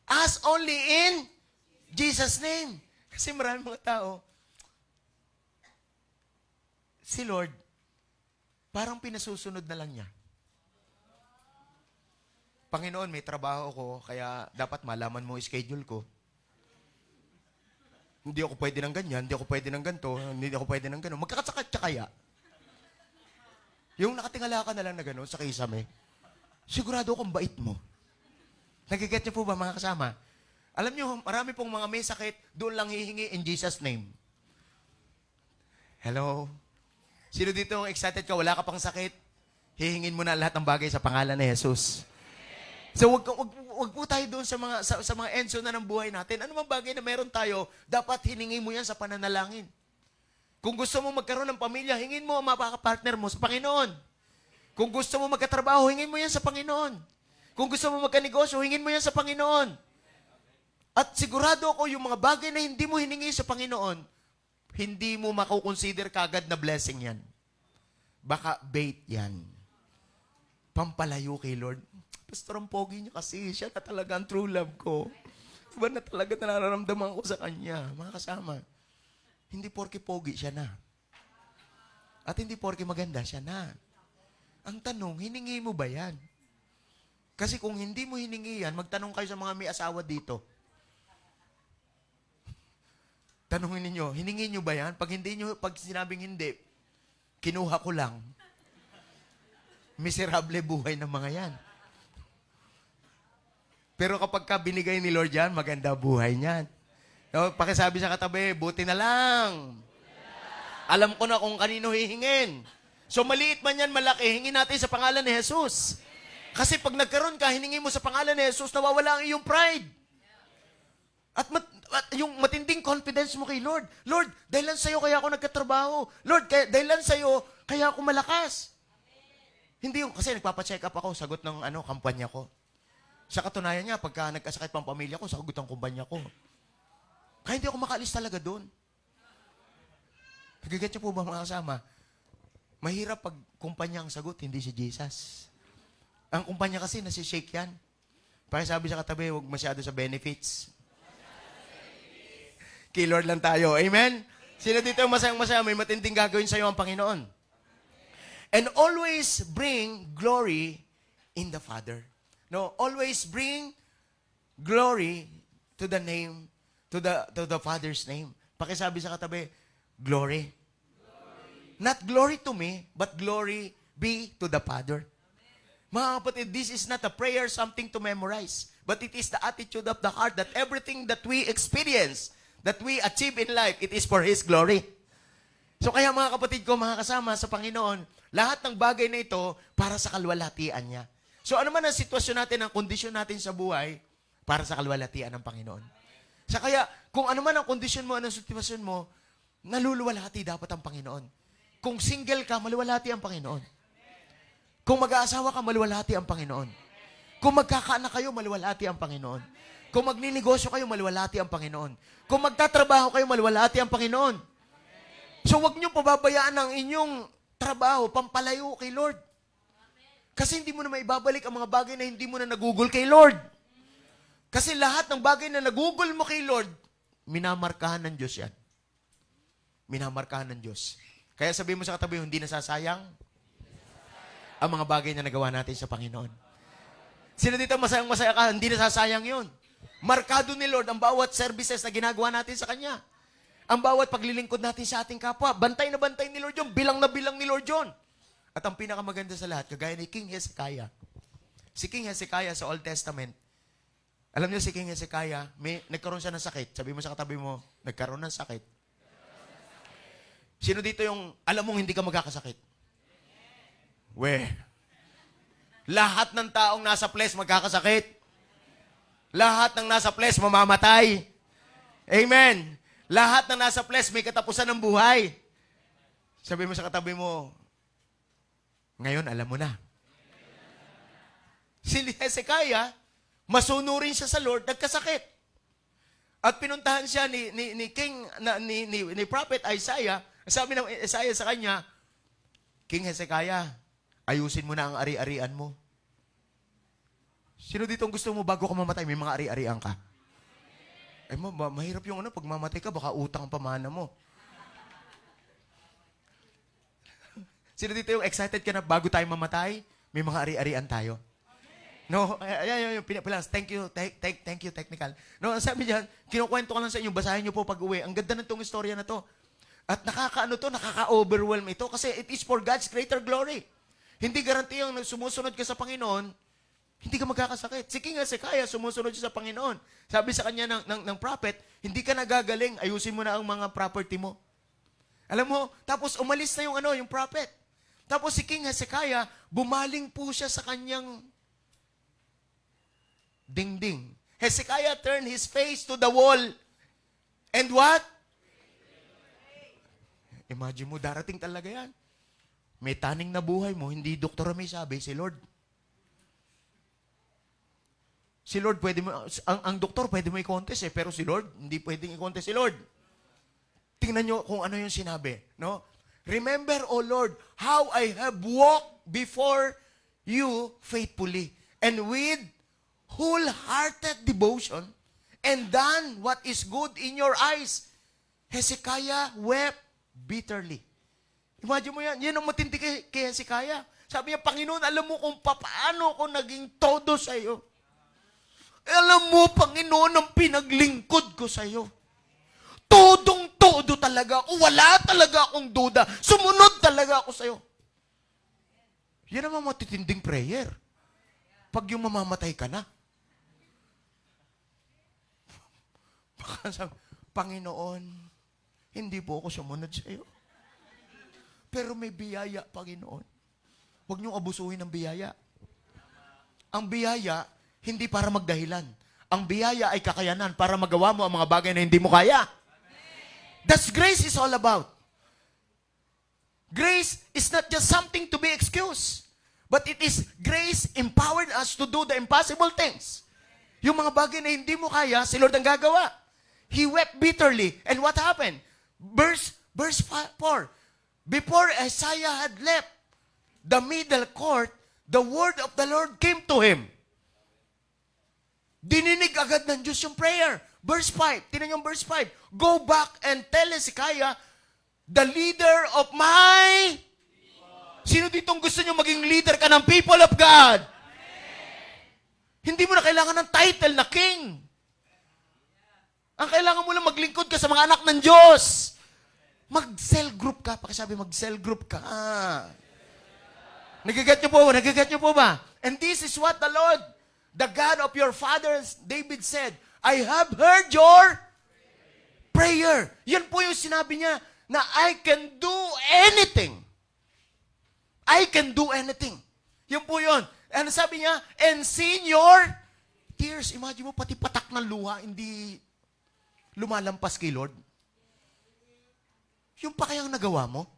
Ask only in Jesus' name. Kasi maraming mga tao, si Lord, parang pinasusunod na lang niya. Panginoon, may trabaho ko, kaya dapat malaman mo yung schedule ko. Hindi ako pwede ng ganyan, hindi ako pwede ng ganito, hindi ako pwede ng gano'n. Magkakatsakat kaya. Yung nakatingala ka na lang na gano'n sa kisame, sigurado akong bait mo. Nagiget niyo po ba mga kasama? Alam niyo, marami pong mga may sakit, doon lang hihingi in Jesus' name. Hello? Sino dito ang excited ka, wala ka pang sakit? Hihingin mo na lahat ng bagay sa pangalan ni Jesus. So wag po tayo doon sa mga enso na ng buhay natin. Ano mang bagay na meron tayo, dapat hiningi mo yan sa pananalangin. Kung gusto mo magkaroon ng pamilya, hingin mo ang partner mo sa Panginoon. Kung gusto mo magkatrabaho, hingin mo yan sa Panginoon. Kung gusto mo magkanegosyo, hingin mo yan sa Panginoon. At sigurado ako yung mga bagay na hindi mo hiningi sa Panginoon, hindi mo makukonsider kagad na blessing yan. Baka bait yan. Pampalayo kay Lord. Pastor, ang pogi niya kasi. Siya na talaga ang true love ko. Iba na talaga na nararamdaman ko sa kanya. Mga kasama. Hindi porke pogi, siya na. At hindi porke maganda, siya na. Ang tanong, hiningi mo ba yan? Kasi kung hindi mo hiningi yan, magtanong kayo sa mga may asawa dito. Tanungin ninyo, hiningi nyo ba yan? Pag sinabing hindi, kinuha ko lang. Miserable buhay ng mga yan. Pero kapag ka binigay ni Lord yan, maganda buhay niyan. No, pakisabi sa katabi, buti na lang. Alam ko na kung kanino hihingin. So maliit man yan, malaki, hingin natin sa pangalan ni Jesus. Kasi pag nagkaroon ka, hiningi mo sa pangalan ni Jesus, nawawala ang iyong pride. At yung matinding confidence mo kay Lord. Lord, dahilan sa'yo kaya ako nagkatrabaho. Lord, dahilan sa'yo kaya ako malakas. Hindi yung, kasi nagpapacheck up ako, sagot ng kampanya ko. Sa katunayan niya, pagka nagkasakit pang pamilya ko, sagot ang kumpanya ko. Kaya hindi ako makaalis talaga doon. Nagiget niyo po ba mga kasama? Mahirap pag kumpanya ang sagot, hindi si Jesus. Ang kumpanya kasi, nasishake yan. Pakisabi sa katabi, huwag masyado sa benefits. Kay Lord lang tayo. Amen? Sino dito yung masayang-masaya, may matinding gagawin sa iyo ang Panginoon. And always bring glory in the Father. No, always bring glory to the name, to the Father's name. Pakisabi sa katabi, glory. Not glory to me, but glory be to the Father. Mga kapatid, this is not a prayer, something to memorize. But it is the attitude of the heart that everything that we experience, that we achieve in life, it is for His glory. So kaya mga kapatid ko, mga kasama sa Panginoon, lahat ng bagay na ito para sa kalwalhatian niya. So ano man ang sitwasyon natin, ang kondisyon natin sa buhay, para sa kalwalhatian ng Panginoon. So kaya, kung ano man ang kondisyon mo, anong sitwasyon mo, naluluwalhati dapat ang Panginoon. Kung single ka, maluwalhati ang Panginoon. Kung mag-aasawa ka, maluwalhati ang Panginoon. Kung magkakaanak kayo, maluwalhati ang Panginoon. Kung magninegosyo kayo, maluwalhati ang Panginoon. Kung magtatrabaho kayo, maluwalhati ang Panginoon. So huwag niyo pababayaan ang inyong trabaho, pampalayo kay Lord. Kasi hindi mo na maibabalik ang mga bagay na hindi mo na nagugol kay Lord. Kasi lahat ng bagay na nagugol mo kay Lord, minamarkahan ng Diyos yan. Minamarkahan ng Diyos. Kaya sabihin mo sa katabi, hindi nasasayang ang mga bagay na nagawa natin sa Panginoon. Sino dito masayang-masaya ka, hindi nasasayang yun. Markado ni Lord ang bawat services na ginagawa natin sa Kanya. Ang bawat paglilingkod natin sa ating kapwa. Bantay na bantay ni Lord yun. Bilang na bilang ni Lord yun. At ang pinakamaganda sa lahat, kagaya ni King Hezekiah. Si King Hezekiah sa Old Testament, alam niyo si King Hezekiah, nagkaroon siya ng sakit. Sabi mo sa katabi mo, nagkaroon ng sakit. Sino dito yung, alam mong hindi ka magkakasakit? Lahat ng taong nasa place magkakasakit. Lahat ng nasa place mamamatay. Amen. Lahat ng nasa place may katapusan ng buhay. Sabi mo sa katabi mo, ngayon alam mo na. Si Hezekiah, masunurin siya sa Lord, nagkasakit. At pinuntahan siya ni Prophet Isaiah. Sabi ng Isaiah sa kanya, King Hezekiah, ayusin mo na ang ari-arian mo. Sino dito ang gusto mo bago ka mamatay, may mga ari-arian ka? Ay mahirap yung pag mamatay ka, baka utang ang pamana mo. Sino dito yung excited ka na bago tayo mamatay, may mga ari-arian tayo? No, ayan, pinapalas. Thank you, technical. No, sabi diyan, kinukwento ko lang sa inyo, basahin niyo po pag-uwi. Ang ganda ng tong istorya na to. At nakaka-overwhelm ito kasi it is for God's greater glory. Hindi garantiyang sumusunod ka sa Panginoon, hindi ka magkakasakit. Si King Hezekiah, sumusunod siya sa Panginoon. Sabi sa kanya ng prophet, hindi ka nagagaling, ayusin mo na ang mga property mo. Alam mo, tapos umalis na yung prophet. Tapos si King Hezekiah, bumaling po siya sa kanyang dingding. Hezekiah turned his face to the wall. And what? Imagine mo, darating talaga yan. May taning na buhay mo, hindi doktor may sabi, si Lord. Si Lord, pwede mo, ang doktor pwede mo i-contest pero si Lord, hindi pwedeng i-contest si Lord. Tingnan nyo kung ano yung sinabi. No? Remember, O Lord, how I have walked before you faithfully and with wholehearted devotion and done what is good in your eyes. Hezekiah wept bitterly. Imagine mo yan. Yan ang matindi kay Hezekiah. Sabi niya, Panginoon, alam mo kung paano ko naging todo sa iyo. Alam mo, Panginoon, ang pinaglingkod ko sa iyo. Todong-todo talaga ako. Wala talaga akong duda. Sumunod talaga ako sa iyo. Yan ang matitinding prayer. Pag yung mamamatay ka na. Baka sabi, Panginoon, hindi po ako sumunod sa iyo. Pero may biyaya, Panginoon. Huwag niyong abusuhin ng biyaya. Ang biyaya, hindi para magdahilan. Ang biyaya ay kakayanan para magawa mo ang mga bagay na hindi mo kaya. That's grace is all about. Grace is not just something to be excused. But it is grace empowered us to do the impossible things. Yung mga bagay na hindi mo kaya, si Lord ang gagawa. He wept bitterly. And what happened? Verse 4. Before Isaiah had left the middle court, the word of the Lord came to him. Dininig agad ng Diyos yung prayer. Verse 5. Tingnan yung verse 5. Go back and tell Hezekiah, the leader of my... Sino ditong gusto nyo maging leader ka ng people of God? Hindi mo na kailangan ng title na king. Ang kailangan mo lang maglingkod ka sa mga anak ng Diyos. Mag-cell group ka. Pakisabi, mag-cell group ka. Nagigat nyo po ba? Nagigat nyo po ba? And this is what the Lord, the God of your fathers, David said, I have heard your prayer. Yan po yung sinabi niya na I can do anything. I can do anything. Yan po yun. Ano sabi niya? And seen your tears. Imagine mo, pati patak ng luha, hindi lumalampas kay Lord. Yung pa kayang nagawa mo?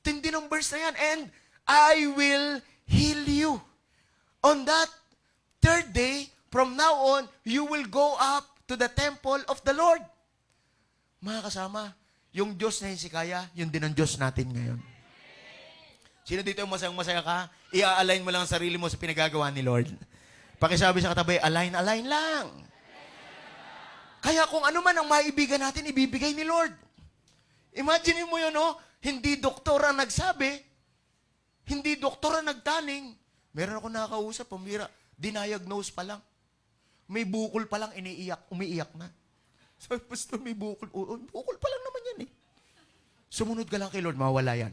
Tindi ng verse na yan. And I will heal you. On that third day, from now on, you will go up to the temple of the Lord. Mga kasama, yung Diyos na Hezekiah, yun din ang Diyos natin ngayon. Sino dito yung masayang-masaya ka? I-align mo lang ang sarili mo sa pinagagawa ni Lord. Pakisabi sa katabi, align lang. Kaya kung ano man ang maibigan natin, ibibigay ni Lord. Imagine mo yun, no? Hindi doktor ang nagsabi, hindi doktor ang nagtaning. Meron ako nakakausap, pamira, diniagnose pa lang. May bukol pa lang, umiiyak na. Sabi, Pastor, may bukol. Bukol pa lang naman yan eh. Sumunod ka lang kay Lord, mawala yan.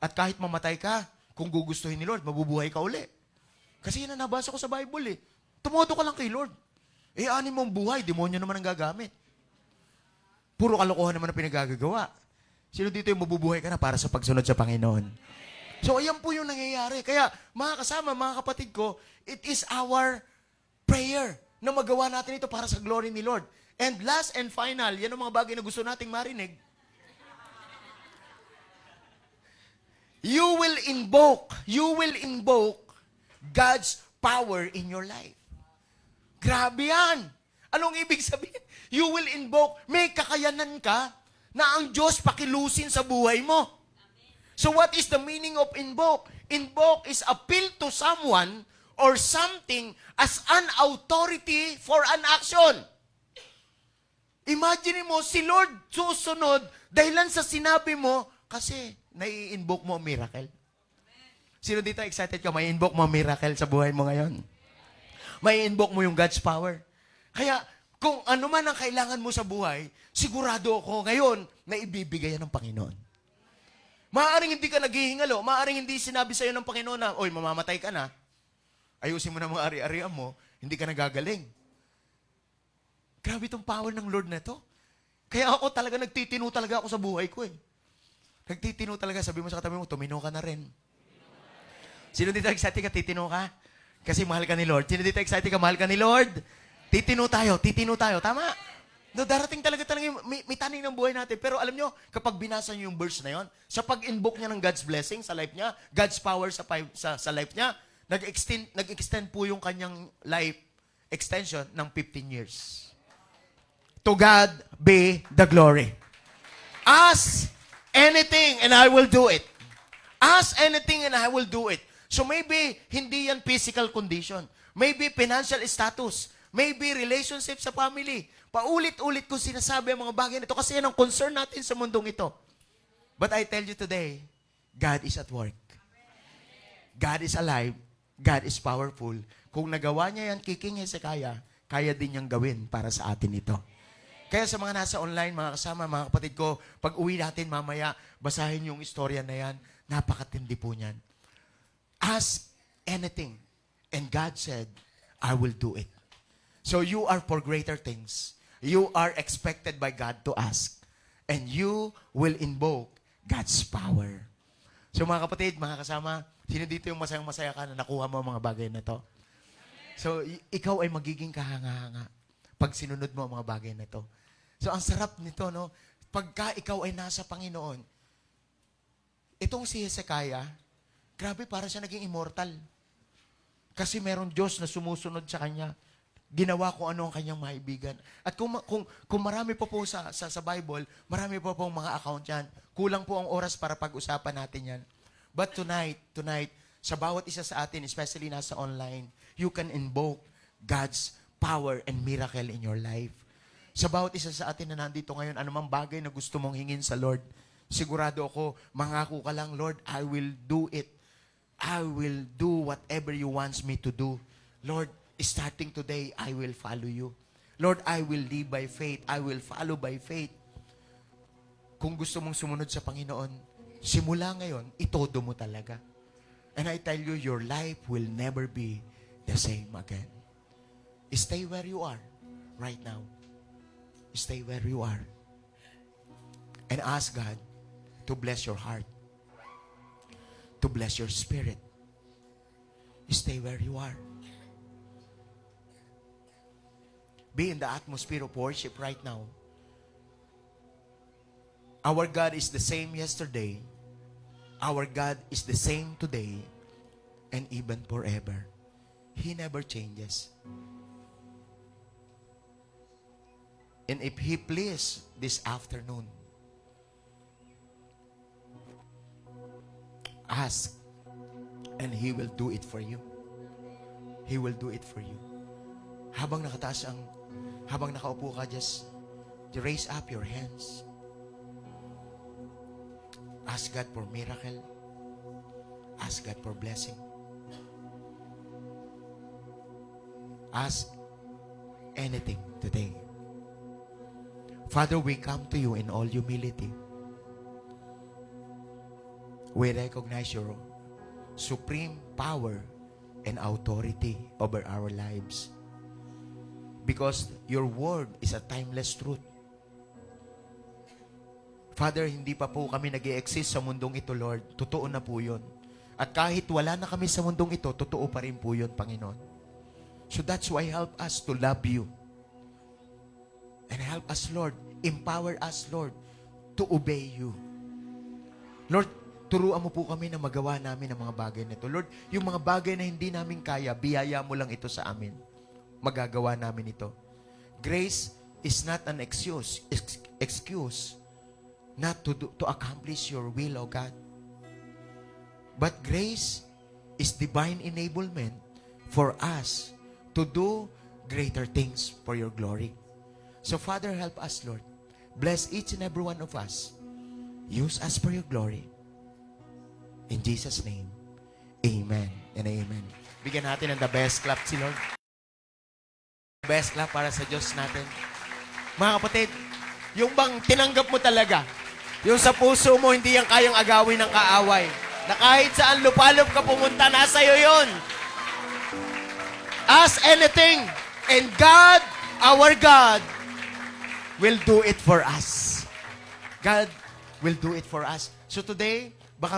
At kahit mamatay ka, kung gugustuhin ni Lord, mabubuhay ka uli. Kasi yan ang nabasa ko sa Bible eh. Tumodo ka lang kay Lord. Anin mong buhay, demonyo naman ang gagamit. Puro kalokohan naman ang pinagagagawa. Sino dito yung mabubuhay ka na para sa pagsunod sa Panginoon? So, ayan po yung nangyayari. Kaya, mga kasama, mga kapatid ko, it is our prayer na magawa natin ito para sa glory ni Lord. And last and final, yan ang mga bagay na gusto nating marinig. You will invoke God's power in your life. Grabe yan. Anong ibig sabihin? You will invoke, may kakayanan ka na ang Diyos pakilusin sa buhay mo. So what is the meaning of invoke? Invoke is appeal to someone or something as an authority for an action. Imagine mo, si Lord susunod dahilan sa sinabi mo kasi nai-invoke mo ang miracle. Sino dito excited ka? May invoke mo ang miracle sa buhay mo ngayon. May invoke mo yung God's power. Kaya, kung ano man ang kailangan mo sa buhay, sigurado ako ngayon na ibibigay yan ng Panginoon. Maaaring hindi ka naghihingalo, maaaring hindi sinabi sa'yo ng Panginoon na, oy, mamamatay ka na, ayusin mo na mga ari-arian mo, hindi ka nagagaling. Grabe itong power ng Lord na ito. Kaya ako talaga, nagtitino talaga ako sa buhay ko eh. Nagtitino talaga, sabi mo sa katabi mo, tumino ka na rin. Sino dito excited ka, titino ka? Kasi mahal ka ni Lord. Sino dito excited ka, mahal ka ni Lord? Titino tayo. Tama? No, darating talaga yung, may taning ng buhay natin. Pero alam nyo, kapag binasa nyo yung verse na yon, sa pag-invoke niya ng God's blessing sa life niya, God's power sa life niya, nag-extend po yung kanyang life extension ng 15 years. To God be the glory. Ask anything and I will do it. Ask anything and I will do it. So maybe hindi yan physical condition. Maybe financial status. Maybe relationship sa family. Paulit-ulit ko sinasabi ang mga bagay na ito kasi yan ang concern natin sa mundong ito. But I tell you today, God is at work. God is alive. God is powerful. Kung nagawa niya yan kay King Hezekiah, kaya din niyang gawin para sa atin ito. Kaya sa mga nasa online, mga kasama, mga kapatid ko, pag uwi natin mamaya, basahin yung istorya na yan. Napakatindi po niyan. Ask anything. And God said, I will do it. So you are for greater things. You are expected by God to ask. And you will invoke God's power. So mga kapatid, mga kasama, sino dito yung masayang-masaya ka na nakuha mo ang mga bagay na to? So ikaw ay magiging kahanga-hanga pag sinunod mo ang mga bagay na to. So ang sarap nito, no? Pagka ikaw ay nasa Panginoon, itong si Hezekiah, grabe, para siya naging immortal. Kasi meron Diyos na sumusunod sa kanya. Ginawa kung ano ang kanyang maibigan. At kung marami pa po sa Bible, marami pa pong mga account yan. Kulang po ang oras para pag-usapan natin yan. But tonight, Sa bawat isa sa atin, especially nasa online, you can invoke God's power and miracle in your life. Sa bawat isa sa atin na nandito ngayon, anumang bagay na gusto mong hingin sa Lord, sigurado ako, mangako ka lang, Lord, I will do it. I will do whatever you want me to do. Lord, starting today, I will follow you. Lord, I will live by faith. I will follow by faith. Kung gusto mong sumunod sa Panginoon, simula ngayon, itodo mo talaga. And I tell you, your life will never be the same again. Stay where you are right now. Stay where you are. And ask God to bless your heart. To bless your spirit. Stay where you are. Be in the atmosphere of worship right now. Our God is the same yesterday. Our God is the same today and even forever. He never changes. And if He please this afternoon, ask and He will do it for you. He will do it for you. Habang nakaupo ka, just raise up your hands. Ask God for miracle. Ask God for blessing. Ask anything today. Father, we come to you in all humility. We recognize your supreme power and authority over our lives. Because your word is a timeless truth. Father, hindi pa po kami nag-i-exist sa mundong ito, Lord. Totoo na po yun. At kahit wala na kami sa mundong ito, totoo pa rin po yun, Panginoon. So that's why help us to love you. And help us, Lord. Empower us, Lord, to obey you. Lord, turuan mo po kami na magawa namin ang mga bagay na ito. Lord, yung mga bagay na hindi namin kaya, biyaya mo lang ito sa amin. Magagawa namin ito. Grace is not an excuse not to accomplish your will, O God. But grace is divine enablement for us to do greater things for your glory. So, Father, help us, Lord. Bless each and every one of us. Use us for your glory. In Jesus' name, amen and amen. Bigyan natin ng the best clap si Lord. Best clap para sa Diyos natin. Mga kapatid, yung bang tinanggap mo talaga, yung sa puso mo, hindi yan kayang agawin ng kaaway. Na kahit saan lupalop ka pumunta, nasa iyo yun. Ask anything, and God, our God, will do it for us. God will do it for us. So today, baka